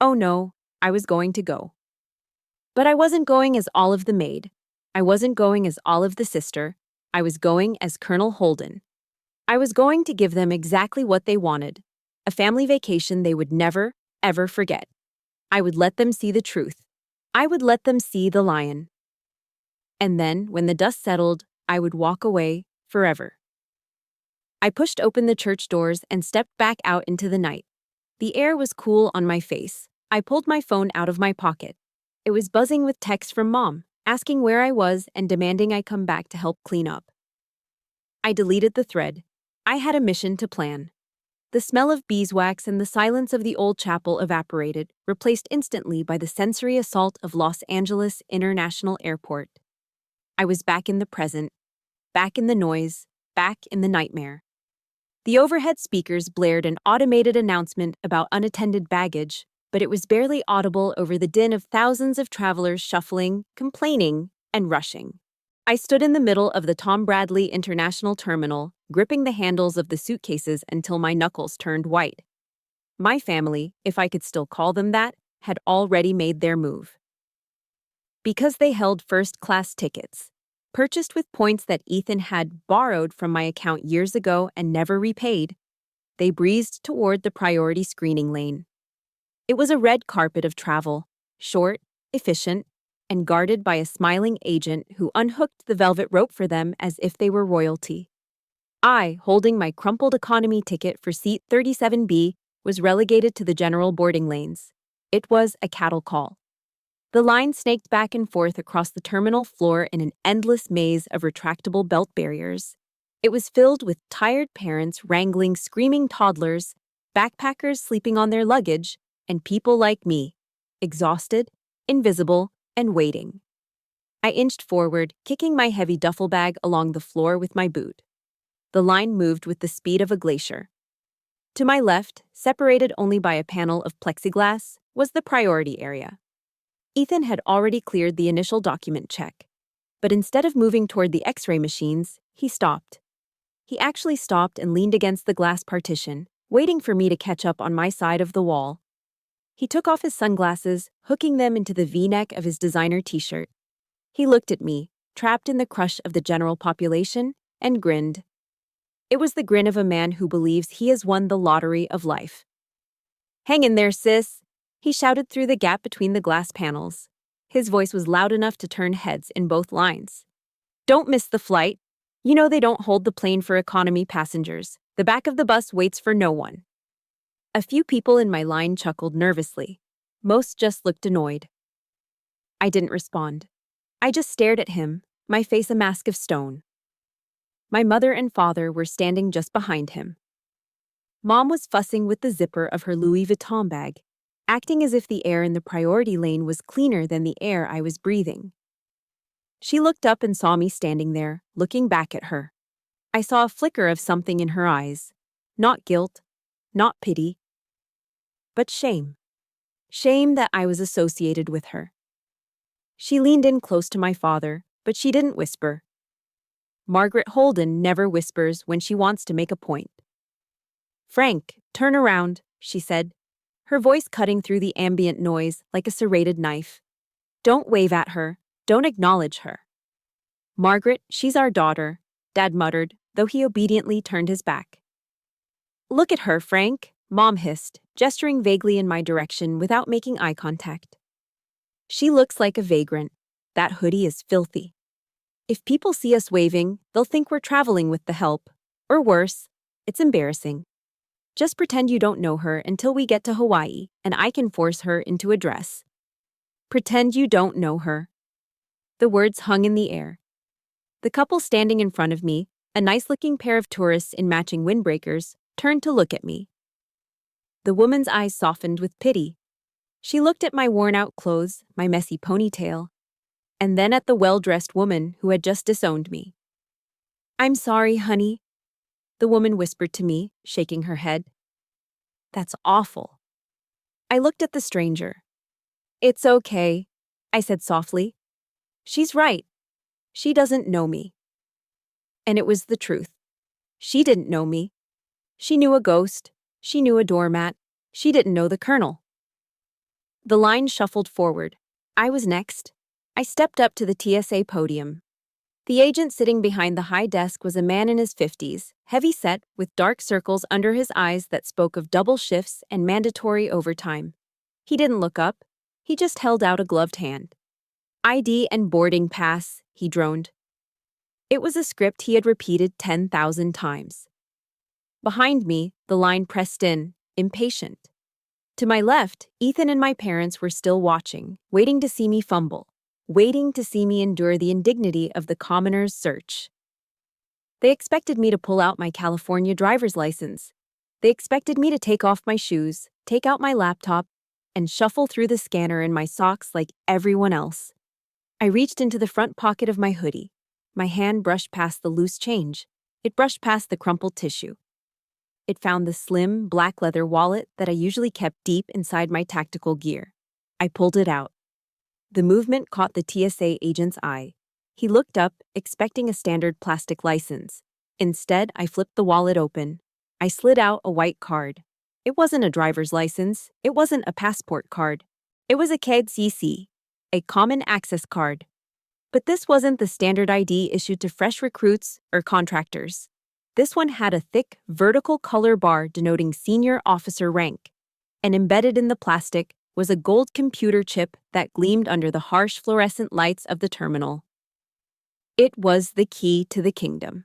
Oh no, I was going to go. But I wasn't going as Olive the maid. I wasn't going as Olive the sister. I was going as Colonel Holden. I was going to give them exactly what they wanted: a family vacation they would never, ever forget. I would let them see the truth. I would let them see the lion. And then, when the dust settled, I would walk away forever. I pushed open the church doors and stepped back out into the night. The air was cool on my face. I pulled my phone out of my pocket. It was buzzing with texts from Mom, asking where I was and demanding I come back to help clean up. I deleted the thread. I had a mission to plan. The smell of beeswax and the silence of the old chapel evaporated, replaced instantly by the sensory assault of Los Angeles International Airport. I was back in the present, back in the noise, back in the nightmare. The overhead speakers blared an automated announcement about unattended baggage, but it was barely audible over the din of thousands of travelers shuffling, complaining, and rushing. I stood in the middle of the Tom Bradley International Terminal, gripping the handles of the suitcases until my knuckles turned white. My family, if I could still call them that, had already made their move. Because they held first-class tickets, purchased with points that Ethan had borrowed from my account years ago and never repaid, they breezed toward the priority screening lane. It was a red carpet of travel, short, efficient, and guarded by a smiling agent who unhooked the velvet rope for them as if they were royalty. I, holding my crumpled economy ticket for seat 37B, was relegated to the general boarding lanes. It was a cattle call. The line snaked back and forth across the terminal floor in an endless maze of retractable belt barriers. It was filled with tired parents wrangling screaming toddlers, backpackers sleeping on their luggage, and people like me, exhausted, invisible, and waiting. I inched forward, kicking my heavy duffel bag along the floor with my boot. The line moved with the speed of a glacier. To my left, separated only by a panel of plexiglass, was the priority area. Ethan had already cleared the initial document check, but instead of moving toward the X-ray machines, he stopped. He actually stopped and leaned against the glass partition, waiting for me to catch up on my side of the wall. He took off his sunglasses, hooking them into the V-neck of his designer t-shirt. He looked at me, trapped in the crush of the general population, and grinned. It was the grin of a man who believes he has won the lottery of life. "Hang in there, sis," he shouted through the gap between the glass panels. His voice was loud enough to turn heads in both lines. "Don't miss the flight. You know they don't hold the plane for economy passengers. The back of the bus waits for no one." A few people in my line chuckled nervously. Most just looked annoyed. I didn't respond. I just stared at him, my face a mask of stone. My mother and father were standing just behind him. Mom was fussing with the zipper of her Louis Vuitton bag, acting as if the air in the priority lane was cleaner than the air I was breathing. She looked up and saw me standing there, looking back at her. I saw a flicker of something in her eyes. Not guilt, not pity, but shame. Shame that I was associated with her. She leaned in close to my father, but she didn't whisper. Margaret Holden never whispers when she wants to make a point. "Frank, turn around," she said, her voice cutting through the ambient noise like a serrated knife. "Don't wave at her. Don't acknowledge her." "Margaret, she's our daughter," Dad muttered, though he obediently turned his back. "Look at her, Frank," Mom hissed, gesturing vaguely in my direction without making eye contact. "She looks like a vagrant. That hoodie is filthy. If people see us waving, they'll think we're traveling with the help. Or worse, it's embarrassing. Just pretend you don't know her until we get to Hawaii and I can force her into a dress. Pretend you don't know her. The words hung in the air. The couple standing in front of me, a nice-looking pair of tourists in matching windbreakers, turned to look at me. The woman's eyes softened with pity. She looked at my worn-out clothes, my messy ponytail, and then at the well-dressed woman who had just disowned me. "I'm sorry, honey," the woman whispered to me, shaking her head. "That's awful." I looked at the stranger. "It's okay," I said softly. "She's right. She doesn't know me." And it was the truth. She didn't know me. She knew a ghost. She knew a doormat. She didn't know the colonel. The line shuffled forward. I was next. I stepped up to the TSA podium. The agent sitting behind the high desk was a man in his 50s, heavy-set, with dark circles under his eyes that spoke of double shifts and mandatory overtime. He didn't look up. He just held out a gloved hand. "ID and boarding pass," he droned. It was a script he had repeated 10,000 times. Behind me, the line pressed in, impatient. To my left, Ethan and my parents were still watching, waiting to see me fumble, waiting to see me endure the indignity of the commoner's search. They expected me to pull out my California driver's license. They expected me to take off my shoes, take out my laptop, and shuffle through the scanner in my socks like everyone else. I reached into the front pocket of my hoodie. My hand brushed past the loose change. It brushed past the crumpled tissue. It found the slim, black leather wallet that I usually kept deep inside my tactical gear. I pulled it out. The movement caught the TSA agent's eye. He looked up, expecting a standard plastic license. Instead, I flipped the wallet open. I slid out a white card. It wasn't a driver's license. It wasn't a passport card. It was a CAD-CC, a common access card. But this wasn't the standard ID issued to fresh recruits or contractors. This one had a thick, vertical color bar denoting senior officer rank, and embedded in the plastic was a gold computer chip that gleamed under the harsh fluorescent lights of the terminal. It was the key to the kingdom.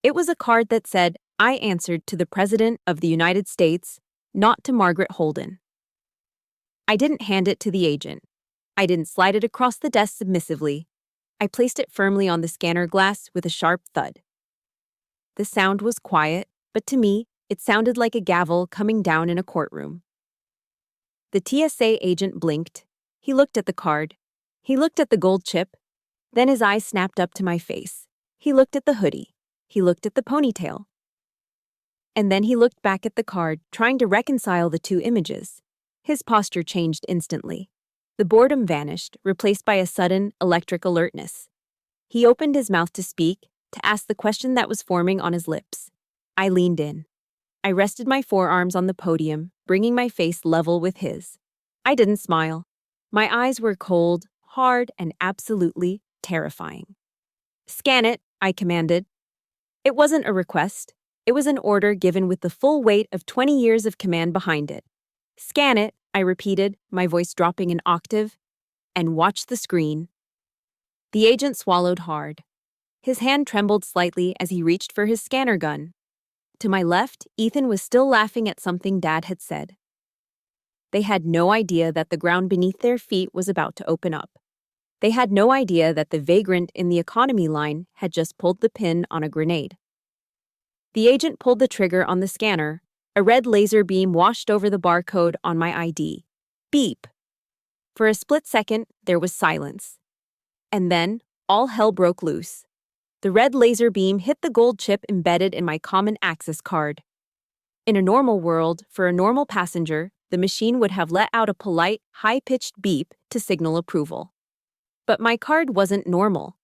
It was a card that said, I answered to the President of the United States, not to Margaret Holden. I didn't hand it to the agent. I didn't slide it across the desk submissively. I placed it firmly on the scanner glass with a sharp thud. The sound was quiet, but to me, it sounded like a gavel coming down in a courtroom. The TSA agent blinked. He looked at the card. He looked at the gold chip. Then his eyes snapped up to my face. He looked at the hoodie. He looked at the ponytail. And then he looked back at the card, trying to reconcile the two images. His posture changed instantly. The boredom vanished, replaced by a sudden, electric alertness. He opened his mouth to speak, to ask the question that was forming on his lips. I leaned in. I rested my forearms on the podium, bringing my face level with his. I didn't smile. My eyes were cold, hard, and absolutely terrifying. "Scan it," I commanded. It wasn't a request. It was an order given with the full weight of 20 years of command behind it. "Scan it," I repeated, my voice dropping an octave, "and watch the screen." The agent swallowed hard. His hand trembled slightly as he reached for his scanner gun. To my left, Ethan was still laughing at something Dad had said. They had no idea that the ground beneath their feet was about to open up. They had no idea that the vagrant in the economy line had just pulled the pin on a grenade. The agent pulled the trigger on the scanner. A red laser beam washed over the barcode on my ID. Beep. For a split second, there was silence. And then, all hell broke loose. The red laser beam hit the gold chip embedded in my common access card. In a normal world, for a normal passenger, the machine would have let out a polite, high-pitched beep to signal approval. But my card wasn't normal.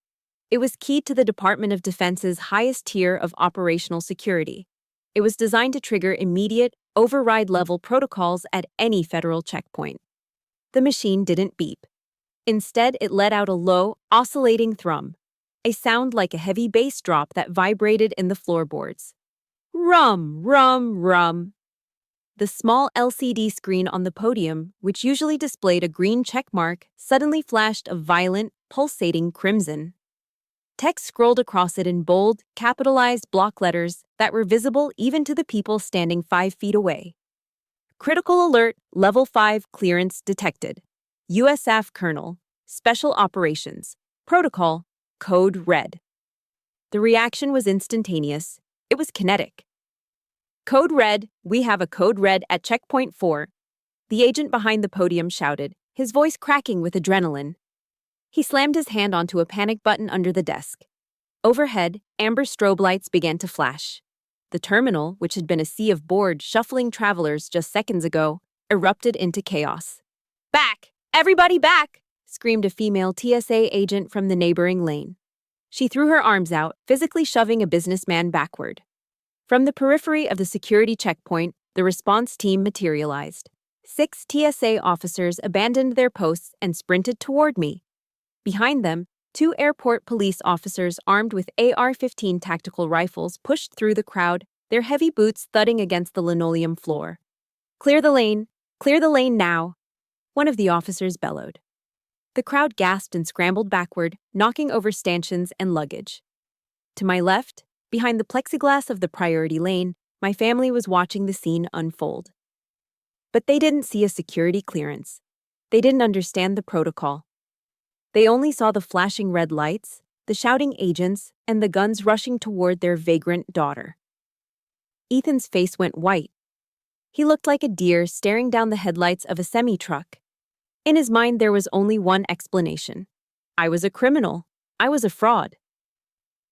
It was keyed to the Department of Defense's highest tier of operational security. It was designed to trigger immediate, override-level protocols at any federal checkpoint. The machine didn't beep. Instead, it let out a low, oscillating thrum, a sound like a heavy bass drop that vibrated in the floorboards. Rum, rum, rum. The small LCD screen on the podium, which usually displayed a green check mark, suddenly flashed a violent, pulsating crimson. Text scrolled across it in bold, capitalized block letters that were visible even to the people standing 5 feet away. Critical alert, level 5 clearance detected. USAF Colonel, Special Operations, Protocol, Code Red. The reaction was instantaneous. It was kinetic. Code Red, we have a Code Red at Checkpoint 4. The agent behind the podium shouted, his voice cracking with adrenaline. He slammed his hand onto a panic button under the desk. Overhead, amber strobe lights began to flash. The terminal, which had been a sea of bored, shuffling travelers just seconds ago, erupted into chaos. Back! Everybody back! Screamed a female TSA agent from the neighboring lane. She threw her arms out, physically shoving a businessman backward. From the periphery of the security checkpoint, the response team materialized. 6 TSA officers abandoned their posts and sprinted toward me. Behind them, 2 airport police officers armed with AR-15 tactical rifles pushed through the crowd, their heavy boots thudding against the linoleum floor. Clear the lane! Clear the lane now! One of the officers bellowed. The crowd gasped and scrambled backward, knocking over stanchions and luggage. To my left, behind the plexiglass of the priority lane, my family was watching the scene unfold. But they didn't see a security clearance. They didn't understand the protocol. They only saw the flashing red lights, the shouting agents, and the guns rushing toward their vagrant daughter. Ethan's face went white. He looked like a deer staring down the headlights of a semi-truck. In his mind, there was only one explanation. I was a criminal. I was a fraud.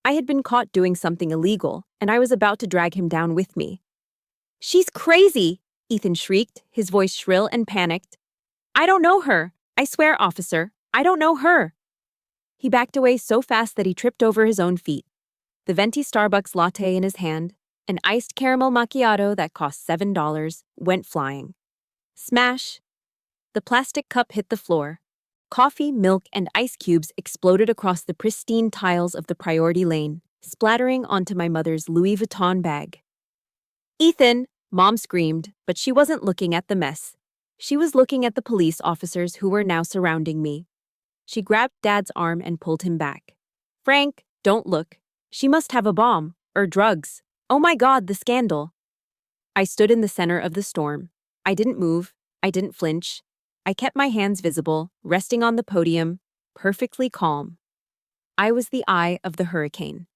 I had been caught doing something illegal, and I was about to drag him down with me. "She's crazy!" Ethan shrieked, his voice shrill and panicked. "I don't know her. I swear, officer, I don't know her." He backed away so fast that he tripped over his own feet. The venti Starbucks latte in his hand, an iced caramel macchiato that cost $7, went flying. Smash! The plastic cup hit the floor. Coffee, milk, and ice cubes exploded across the pristine tiles of the priority lane, splattering onto my mother's Louis Vuitton bag. "Ethan!" Mom screamed, but she wasn't looking at the mess. She was looking at the police officers who were now surrounding me. She grabbed Dad's arm and pulled him back. "Frank, don't look. She must have a bomb, or drugs. Oh my God, the scandal." I stood in the center of the storm. I didn't move. I didn't flinch. I kept my hands visible, resting on the podium, perfectly calm. I was the eye of the hurricane.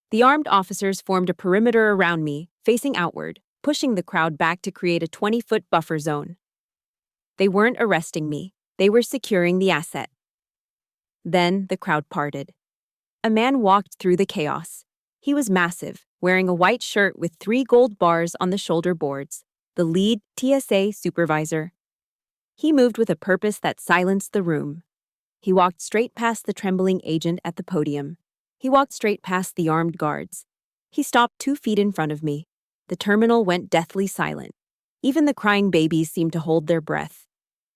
The armed officers formed a perimeter around me, facing outward, pushing the crowd back to create a 20-foot buffer zone. They weren't arresting me. They were securing the asset. Then the crowd parted. A man walked through the chaos. He was massive, wearing a white shirt with 3 gold bars on the shoulder boards, the lead TSA supervisor. He moved with a purpose that silenced the room. He walked straight past the trembling agent at the podium. He walked straight past the armed guards. He stopped 2 feet in front of me. The terminal went deathly silent. Even the crying babies seemed to hold their breath.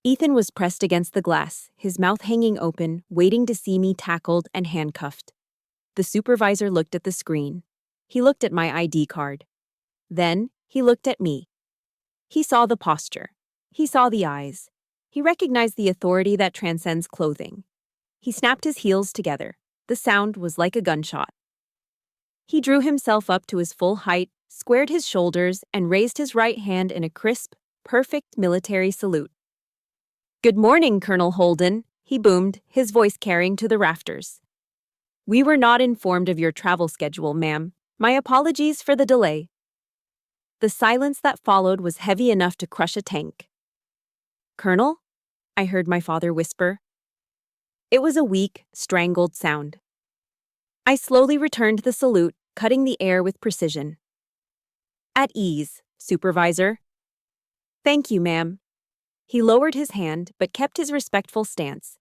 Ethan was pressed against the glass, his mouth hanging open, waiting to see me tackled and handcuffed. The supervisor looked at the screen. He looked at my ID card. Then he looked at me. He saw the posture. He saw the eyes. He recognized the authority that transcends clothing. He snapped his heels together. The sound was like a gunshot. He drew himself up to his full height, squared his shoulders, and raised his right hand in a crisp, perfect military salute. "Good morning, Colonel Holden," he boomed, his voice carrying to the rafters. "We were not informed of your travel schedule, ma'am. My apologies for the delay." The silence that followed was heavy enough to crush a tank. "Colonel?" I heard my father whisper. It was a weak, strangled sound. I slowly returned the salute, cutting the air with precision. "At ease, supervisor." "Thank you, ma'am." He lowered his hand, but kept his respectful stance.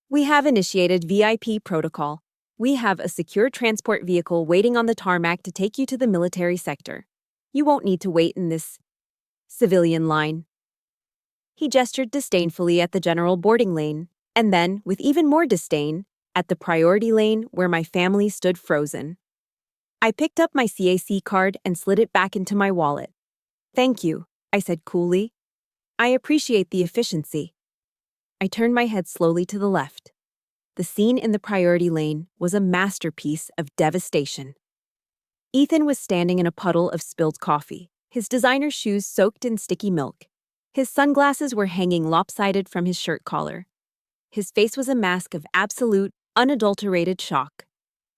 "We have initiated VIP protocol. We have a secure transport vehicle waiting on the tarmac to take you to the military sector. You won't need to wait in this civilian line." He gestured disdainfully at the general boarding lane, and then, with even more disdain, at the priority lane where my family stood frozen. I picked up my CAC card and slid it back into my wallet. "Thank you," I said coolly. "I appreciate the efficiency." I turned my head slowly to the left. The scene in the priority lane was a masterpiece of devastation. Ethan was standing in a puddle of spilled coffee, his designer shoes soaked in sticky milk. His sunglasses were hanging lopsided from his shirt collar. His face was a mask of absolute, unadulterated shock.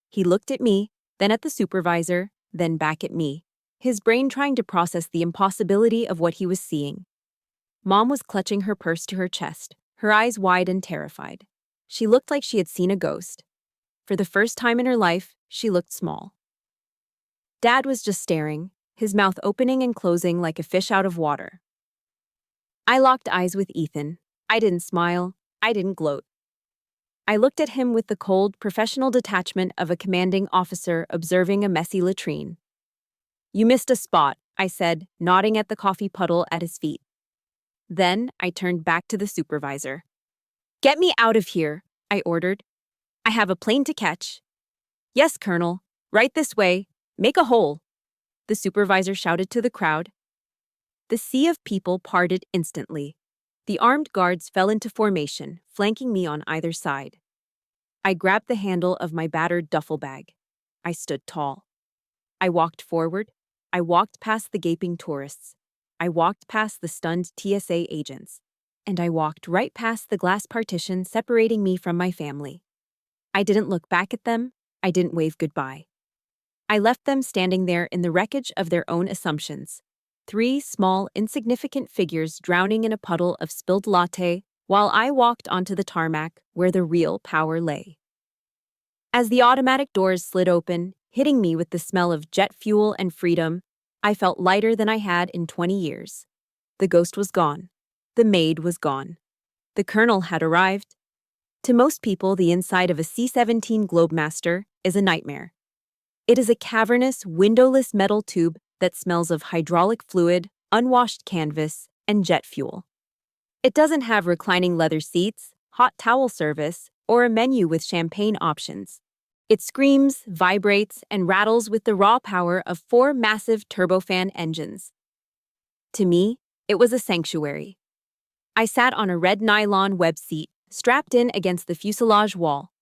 He looked at me, then at the supervisor, then back at me, his brain trying to process the impossibility of what he was seeing. Mom was clutching her purse to her chest, her eyes wide and terrified. She looked like she had seen a ghost. For the first time in her life, she looked small. Dad was just staring, his mouth opening and closing like a fish out of water. I locked eyes with Ethan. I didn't smile. I didn't gloat. I looked at him with the cold, professional detachment of a commanding officer observing a messy latrine. "You missed a spot," I said, nodding at the coffee puddle at his feet. Then I turned back to the supervisor. "Get me out of here," I ordered. "I have a plane to catch." "Yes, Colonel. Right this way. Make a hole," the supervisor shouted to the crowd. The sea of people parted instantly. The armed guards fell into formation, flanking me on either side. I grabbed the handle of my battered duffel bag. I stood tall. I walked forward. I walked past the gaping tourists. I walked past the stunned TSA agents. And I walked right past the glass partition separating me from my family. I didn't look back at them. I didn't wave goodbye. I left them standing there in the wreckage of their own assumptions. 3 small, insignificant figures drowning in a puddle of spilled latte while I walked onto the tarmac where the real power lay. As the automatic doors slid open, hitting me with the smell of jet fuel and freedom, I felt lighter than I had in 20 years. The ghost was gone. The maid was gone. The colonel had arrived. To most people, the inside of a C-17 Globemaster is a nightmare. It is a cavernous, windowless metal tube that smells of hydraulic fluid, unwashed canvas, and jet fuel. It doesn't have reclining leather seats, hot towel service, or a menu with champagne options. It screams, vibrates, and rattles with the raw power of 4 massive turbofan engines. To me, it was a sanctuary. I sat on a red nylon web seat, strapped in against the fuselage wall.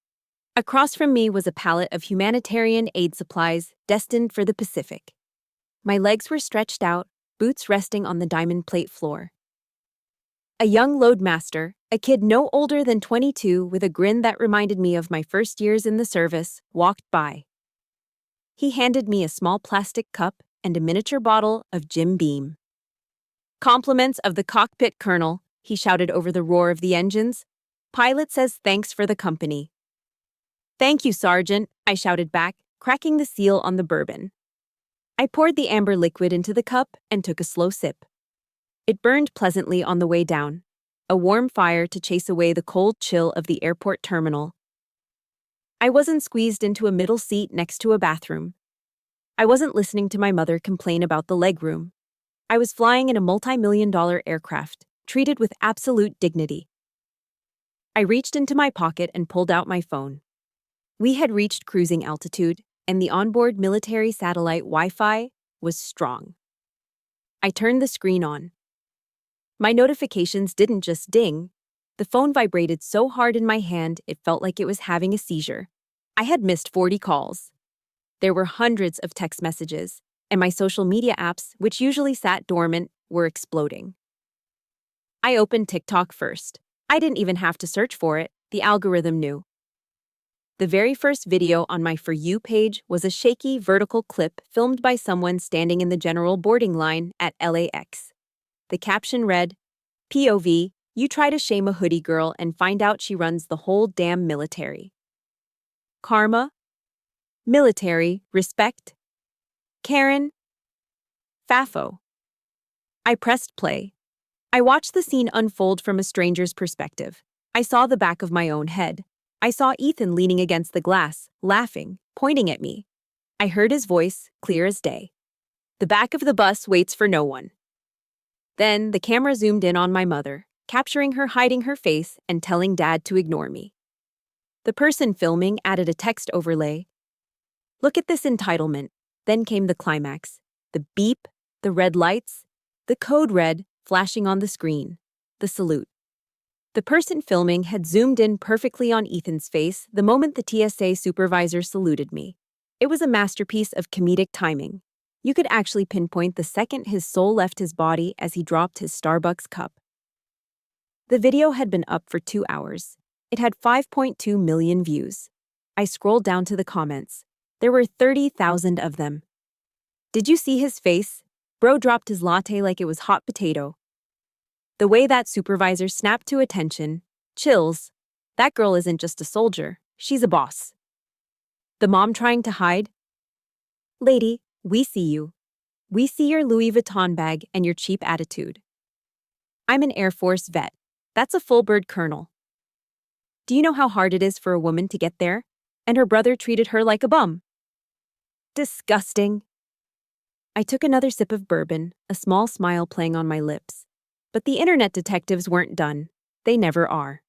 Across from me was a pallet of humanitarian aid supplies destined for the Pacific. My legs were stretched out, boots resting on the diamond plate floor. A young loadmaster, a kid no older than 22 with a grin that reminded me of my first years in the service, walked by. He handed me a small plastic cup and a miniature bottle of Jim Beam. "Compliments of the cockpit colonel," he shouted over the roar of the engines. "Pilot says thanks for the company." "Thank you, Sergeant," I shouted back, cracking the seal on the bourbon. I poured the amber liquid into the cup and took a slow sip. It burned pleasantly on the way down, a warm fire to chase away the cold chill of the airport terminal. I wasn't squeezed into a middle seat next to a bathroom. I wasn't listening to my mother complain about the legroom. I was flying in a multi-million-dollar aircraft, treated with absolute dignity. I reached into my pocket and pulled out my phone. We had reached cruising altitude, and the onboard military satellite Wi-Fi was strong. I turned the screen on. My notifications didn't just ding. The phone vibrated so hard in my hand it felt like it was having a seizure. I had missed 40 calls. There were hundreds of text messages, and my social media apps, which usually sat dormant, were exploding. I opened TikTok first. I didn't even have to search for it. The algorithm knew. The very first video on my For You page was a shaky, vertical clip filmed by someone standing in the general boarding line at LAX. The caption read, "POV, you try to shame a hoodie girl and find out she runs the whole damn military. Karma? Military, respect? Karen? Fafo." I pressed play. I watched the scene unfold from a stranger's perspective. I saw the back of my own head. I saw Ethan leaning against the glass, laughing, pointing at me. I heard his voice, clear as day. "The back of the bus waits for no one." Then the camera zoomed in on my mother, capturing her hiding her face and telling Dad to ignore me. The person filming added a text overlay. "Look at this entitlement." Then came the climax. The beep, the red lights, the code red flashing on the screen, the salute. The person filming had zoomed in perfectly on Ethan's face the moment the TSA supervisor saluted me. It was a masterpiece of comedic timing. You could actually pinpoint the second his soul left his body as he dropped his Starbucks cup. The video had been up for 2 hours. It had 5.2 million views. I scrolled down to the comments. There were 30,000 of them. Did you see his face? Bro dropped his latte like it was hot potato. The way that supervisor snapped to attention, chills. That girl isn't just a soldier, she's a boss. The mom trying to hide? Lady, we see you. We see your Louis Vuitton bag and your cheap attitude. I'm an Air Force vet. That's a full-bird colonel. Do you know how hard it is for a woman to get there? And her brother treated her like a bum. Disgusting. I took another sip of bourbon, a small smile playing on my lips. But the internet detectives weren't done. They never are.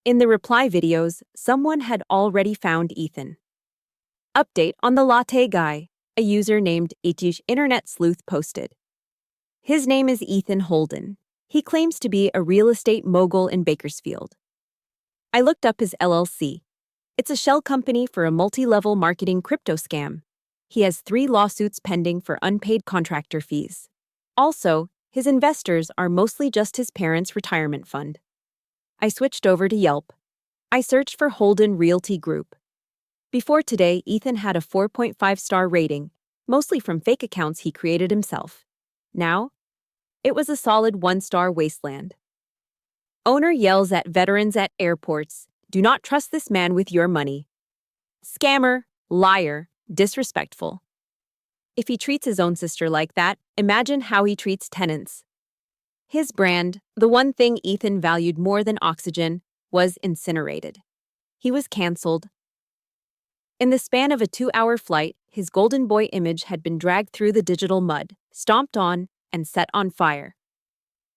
In the reply videos, someone had already found Ethan. Update on the latte guy, a user named Itish Internet Sleuth posted. His name is Ethan Holden. He claims to be a real estate mogul in Bakersfield. I looked up his LLC. It's a shell company for a multi-level marketing crypto scam. He has 3 lawsuits pending for unpaid contractor fees. Also, his investors are mostly just his parents' retirement fund. I switched over to Yelp. I searched for Holden Realty Group. Before today, Ethan had a 4.5-star rating, mostly from fake accounts he created himself. Now, it was a solid 1-star wasteland. Owner yells at veterans at airports, "Do not trust this man with your money." Scammer, liar, disrespectful. If he treats his own sister like that, imagine how he treats tenants. His brand, the one thing Ethan valued more than oxygen, was incinerated. He was canceled. In the span of a 2-hour flight, his golden boy image had been dragged through the digital mud, stomped on, and set on fire.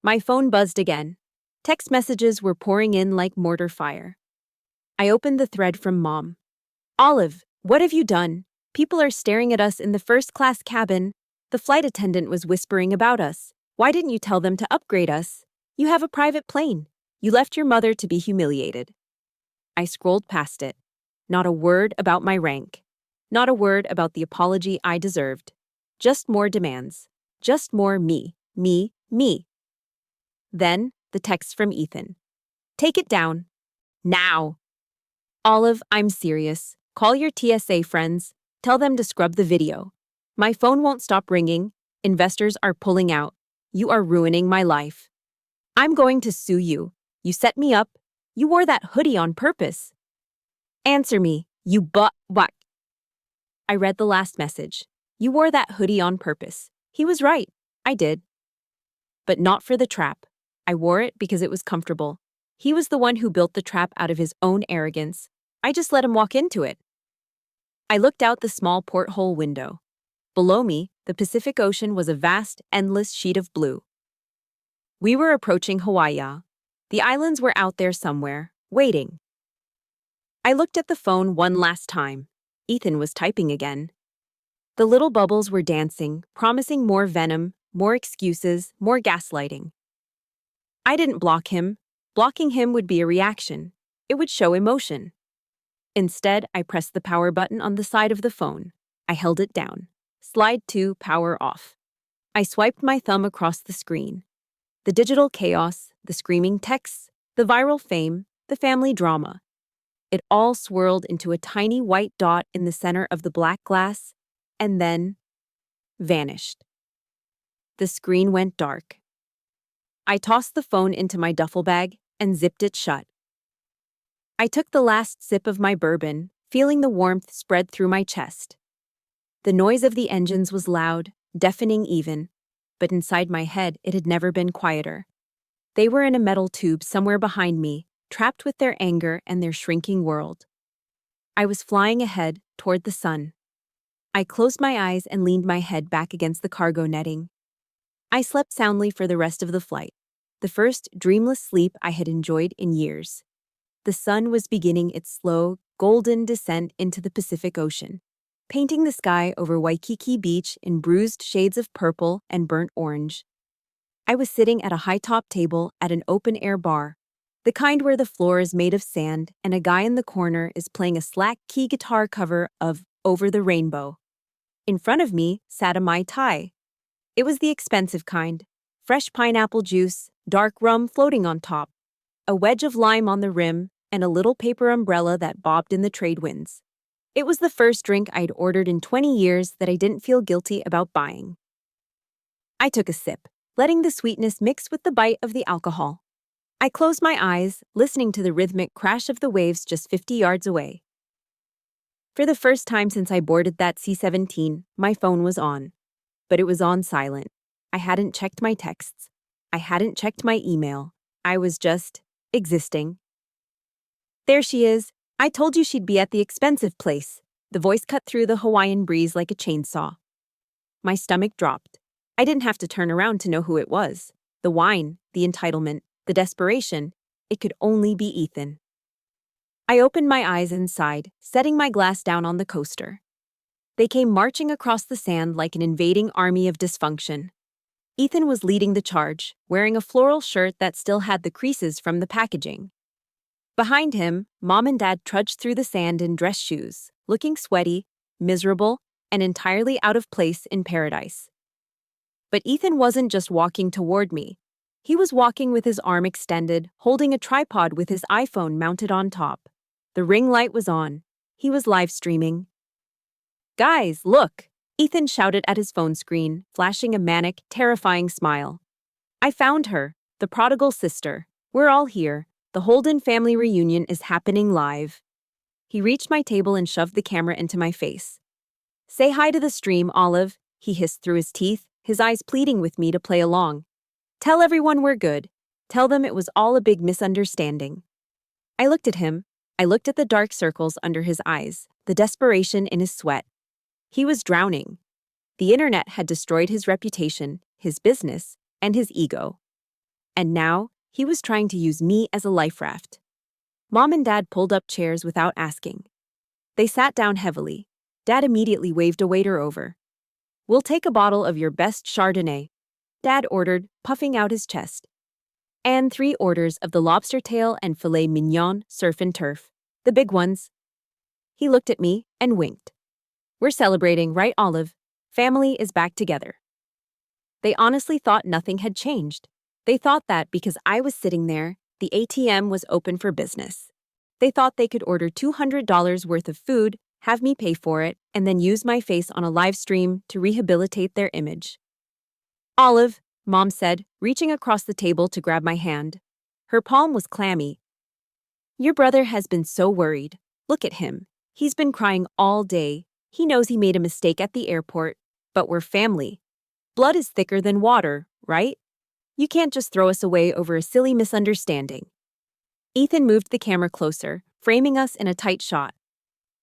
My phone buzzed again. Text messages were pouring in like mortar fire. I opened the thread from Mom. "Olive, what have you done? People are staring at us in the first-class cabin. The flight attendant was whispering about us. Why didn't you tell them to upgrade us? You have a private plane. You left your mother to be humiliated." I scrolled past it. Not a word about my rank. Not a word about the apology I deserved. Just more demands. Just more me, me, me. Then, the text from Ethan. "Take it down. Now." "Olive, I'm serious. Call your TSA friends. Tell them to scrub the video. My phone won't stop ringing. Investors are pulling out. You are ruining my life. I'm going to sue you. You set me up. You wore that hoodie on purpose. Answer me, you butt. I read the last message. You wore that hoodie on purpose. He was right. I did. But not for the trap. I wore it because it was comfortable. He was the one who built the trap out of his own arrogance. I just let him walk into it. I looked out the small porthole window. Below me, the Pacific Ocean was a vast, endless sheet of blue. We were approaching Hawaii. The islands were out there somewhere, waiting. I looked at the phone one last time. Ethan was typing again. The little bubbles were dancing, promising more venom, more excuses, more gaslighting. I didn't block him. Blocking him would be a reaction. It would show emotion. Instead, I pressed the power button on the side of the phone. I held it down. Slide 2, power off. I swiped my thumb across the screen. The digital chaos, the screaming texts, the viral fame, the family drama. It all swirled into a tiny white dot in the center of the black glass, and then vanished. The screen went dark. I tossed the phone into my duffel bag and zipped it shut. I took the last sip of my bourbon, feeling the warmth spread through my chest. The noise of the engines was loud, deafening even, but inside my head it had never been quieter. They were in a metal tube somewhere behind me, trapped with their anger and their shrinking world. I was flying ahead, toward the sun. I closed my eyes and leaned my head back against the cargo netting. I slept soundly for the rest of the flight, the first dreamless sleep I had enjoyed in years. The sun was beginning its slow, golden descent into the Pacific Ocean, painting the sky over Waikiki Beach in bruised shades of purple and burnt orange. I was sitting at a high-top table at an open-air bar, The kind where the floor is made of sand and a guy in the corner is playing a slack key guitar cover of Over the Rainbow. In front of me sat a Mai Tai. It was the expensive kind. Fresh pineapple juice, dark rum floating on top, a wedge of lime on the rim, and a little paper umbrella that bobbed in the trade winds. It was the first drink I'd ordered in 20 years that I didn't feel guilty about buying. I took a sip, letting the sweetness mix with the bite of the alcohol. I closed my eyes, listening to the rhythmic crash of the waves just 50 yards away. For the first time since I boarded that C-17, my phone was on. But it was on silent. I hadn't checked my texts. I hadn't checked my email. I was just existing. There she is. I told you she'd be at the expensive place. The voice cut through the Hawaiian breeze like a chainsaw. My stomach dropped. I didn't have to turn around to know who it was. The wine, the entitlement, the desperation. It could only be Ethan. I opened my eyes and sighed, setting my glass down on the coaster. They came marching across the sand like an invading army of dysfunction. Ethan was leading the charge, wearing a floral shirt that still had the creases from the packaging. Behind him, Mom and Dad trudged through the sand in dress shoes, looking sweaty, miserable, and entirely out of place in paradise. But Ethan wasn't just walking toward me. He was walking with his arm extended, holding a tripod with his iPhone mounted on top. The ring light was on. He was live streaming. "Guys, look!" Ethan shouted at his phone screen, flashing a manic, terrifying smile. "I found her, the prodigal sister. We're all here. The Holden family reunion is happening live." He reached my table and shoved the camera into my face. "Say hi to the stream, Olive," he hissed through his teeth, his eyes pleading with me to play along. "Tell everyone we're good. Tell them it was all a big misunderstanding." I looked at him. I looked at the dark circles under his eyes, the desperation in his sweat. He was drowning. The internet had destroyed his reputation, his business, and his ego. And now, he was trying to use me as a life raft. Mom and Dad pulled up chairs without asking. They sat down heavily. Dad immediately waved a waiter over. "We'll take a bottle of your best Chardonnay," Dad ordered, puffing out his chest. "And 3 orders of the lobster tail and filet mignon, surf and turf. The big ones." He looked at me and winked. "We're celebrating, right, Olive? Family is back together." They honestly thought nothing had changed. They thought that because I was sitting there, the ATM was open for business. They thought they could order $200 worth of food, have me pay for it, and then use my face on a live stream to rehabilitate their image. "Olive," Mom said, reaching across the table to grab my hand. Her palm was clammy. "Your brother has been so worried. Look at him. He's been crying all day. He knows he made a mistake at the airport, but we're family. Blood is thicker than water, right? You can't just throw us away over a silly misunderstanding." Ethan moved the camera closer, framing us in a tight shot.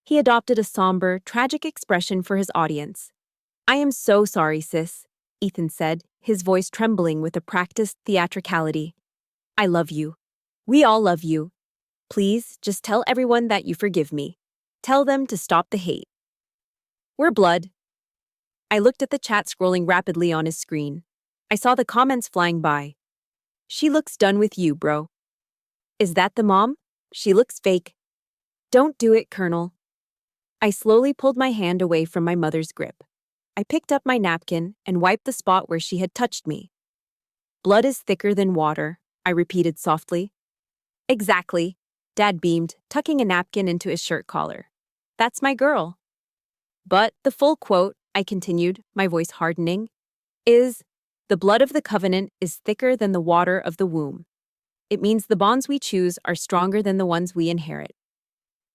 He adopted a somber, tragic expression for his audience. "I am so sorry, sis," Ethan said, his voice trembling with a practiced theatricality. "I love you. We all love you. Please, just tell everyone that you forgive me. Tell them to stop the hate. We're blood." I looked at the chat scrolling rapidly on his screen. I saw the comments flying by. "She looks done with you, bro." "Is that the mom? She looks fake." "Don't do it, Colonel." I slowly pulled my hand away from my mother's grip. I picked up my napkin and wiped the spot where she had touched me. "Blood is thicker than water," I repeated softly. "Exactly," Dad beamed, tucking a napkin into his shirt collar. "That's my girl." "But the full quote," I continued, my voice hardening, is, "The blood of the covenant is thicker than the water of the womb. It means the bonds we choose are stronger than the ones we inherit."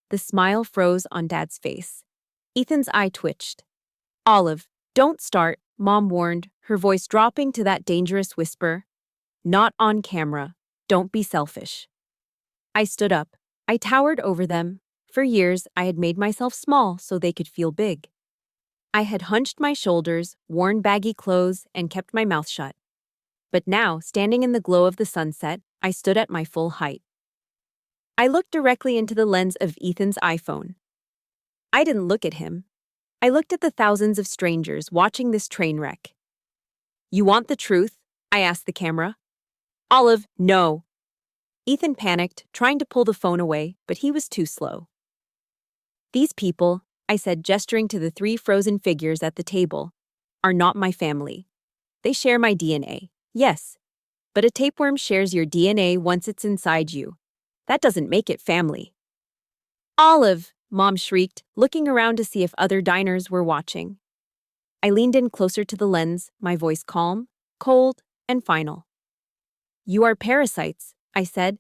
The smile froze on Dad's face. Ethan's eye twitched. "Olive, don't start," Mom warned, her voice dropping to that dangerous whisper. "Not on camera. Don't be selfish." I stood up. I towered over them. For years, I had made myself small so they could feel big. I had hunched my shoulders, worn baggy clothes, and kept my mouth shut. But now, standing in the glow of the sunset, I stood at my full height. I looked directly into the lens of Ethan's iPhone. I didn't look at him. I looked at the thousands of strangers watching this train wreck. "You want the truth?" I asked the camera. "Olive, no." Ethan panicked, trying to pull the phone away, but he was too slow. These people, I said, gesturing to the 3 frozen figures at the table, are not my family. They share my DNA, yes, but a tapeworm shares your DNA once it's inside you. That doesn't make it family. Olive, Mom shrieked, looking around to see if other diners were watching. I leaned in closer to the lens, my voice calm, cold, and final. You are parasites, I said.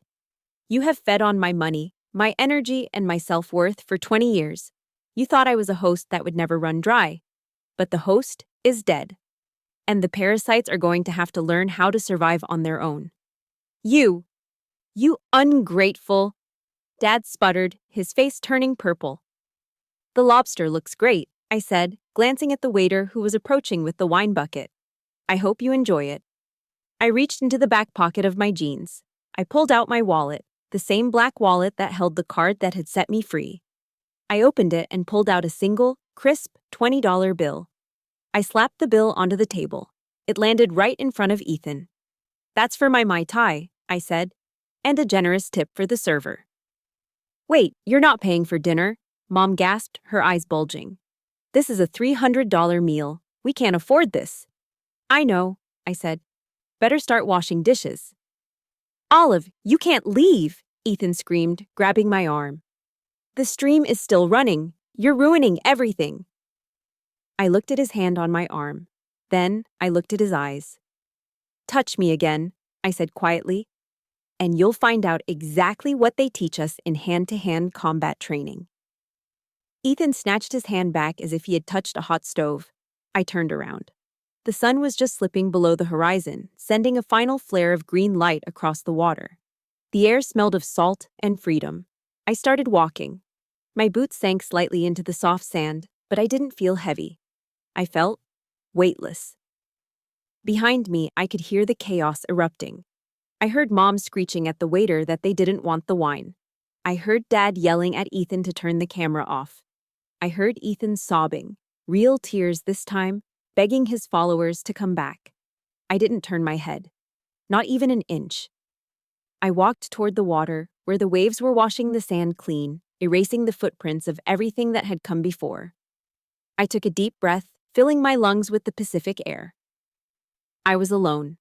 You have fed on my money, my energy, and my self-worth for 20 years. You thought I was a host that would never run dry. But the host is dead. And the parasites are going to have to learn how to survive on their own. You ungrateful, Dad sputtered, his face turning purple. The lobster looks great, I said, glancing at the waiter who was approaching with the wine bucket. I hope you enjoy it. I reached into the back pocket of my jeans. I pulled out my wallet, the same black wallet that held the card that had set me free. I opened it and pulled out a single, crisp $20 bill. I slapped the bill onto the table. It landed right in front of Ethan. That's for my Mai Tai, I said, and a generous tip for the server. Wait, you're not paying for dinner, Mom gasped, her eyes bulging. This is a $300 meal. We can't afford this. I know, I said. Better start washing dishes. Olive, you can't leave, Ethan screamed, grabbing my arm. The stream is still running. You're ruining everything. I looked at his hand on my arm. Then I looked at his eyes. Touch me again, I said quietly, and you'll find out exactly what they teach us in hand-to-hand combat training. Ethan snatched his hand back as if he had touched a hot stove. I turned around. The sun was just slipping below the horizon, sending a final flare of green light across the water. The air smelled of salt and freedom. I started walking. My boots sank slightly into the soft sand, but I didn't feel heavy. I felt weightless. Behind me, I could hear the chaos erupting. I heard Mom screeching at the waiter that they didn't want the wine. I heard Dad yelling at Ethan to turn the camera off. I heard Ethan sobbing, real tears this time, begging his followers to come back. I didn't turn my head. Not even an inch. I walked toward the water, where the waves were washing the sand clean, erasing the footprints of everything that had come before. I took a deep breath, filling my lungs with the Pacific air. I was alone.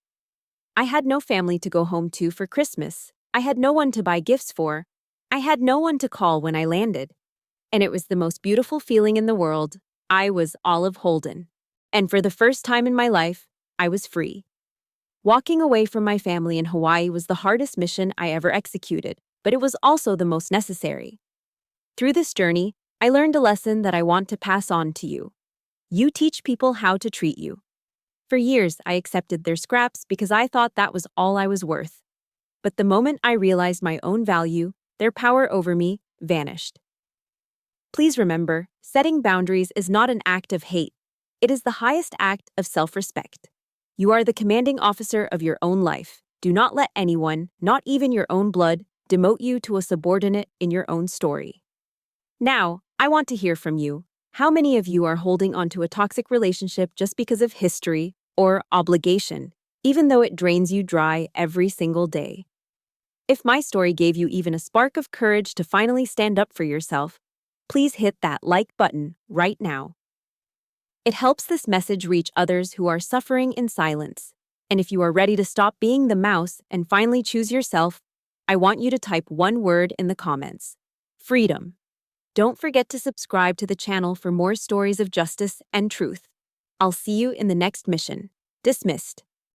I had no family to go home to for Christmas. I had no one to buy gifts for. I had no one to call when I landed. And it was the most beautiful feeling in the world. I was Olive Holden. And for the first time in my life, I was free. Walking away from my family in Hawaii was the hardest mission I ever executed, but it was also the most necessary. Through this journey, I learned a lesson that I want to pass on to you. You teach people how to treat you. For years, I accepted their scraps because I thought that was all I was worth. But the moment I realized my own value, their power over me vanished. Please remember, setting boundaries is not an act of hate. It is the highest act of self-respect. You are the commanding officer of your own life. Do not let anyone, not even your own blood, demote you to a subordinate in your own story. Now, I want to hear from you. How many of you are holding onto a toxic relationship just because of history or obligation, even though it drains you dry every single day? If my story gave you even a spark of courage to finally stand up for yourself, please hit that like button right now. It helps this message reach others who are suffering in silence. And if you are ready to stop being the mouse and finally choose yourself, I want you to type one word in the comments: freedom. Don't forget to subscribe to the channel for more stories of justice and truth. I'll see you in the next mission. Dismissed.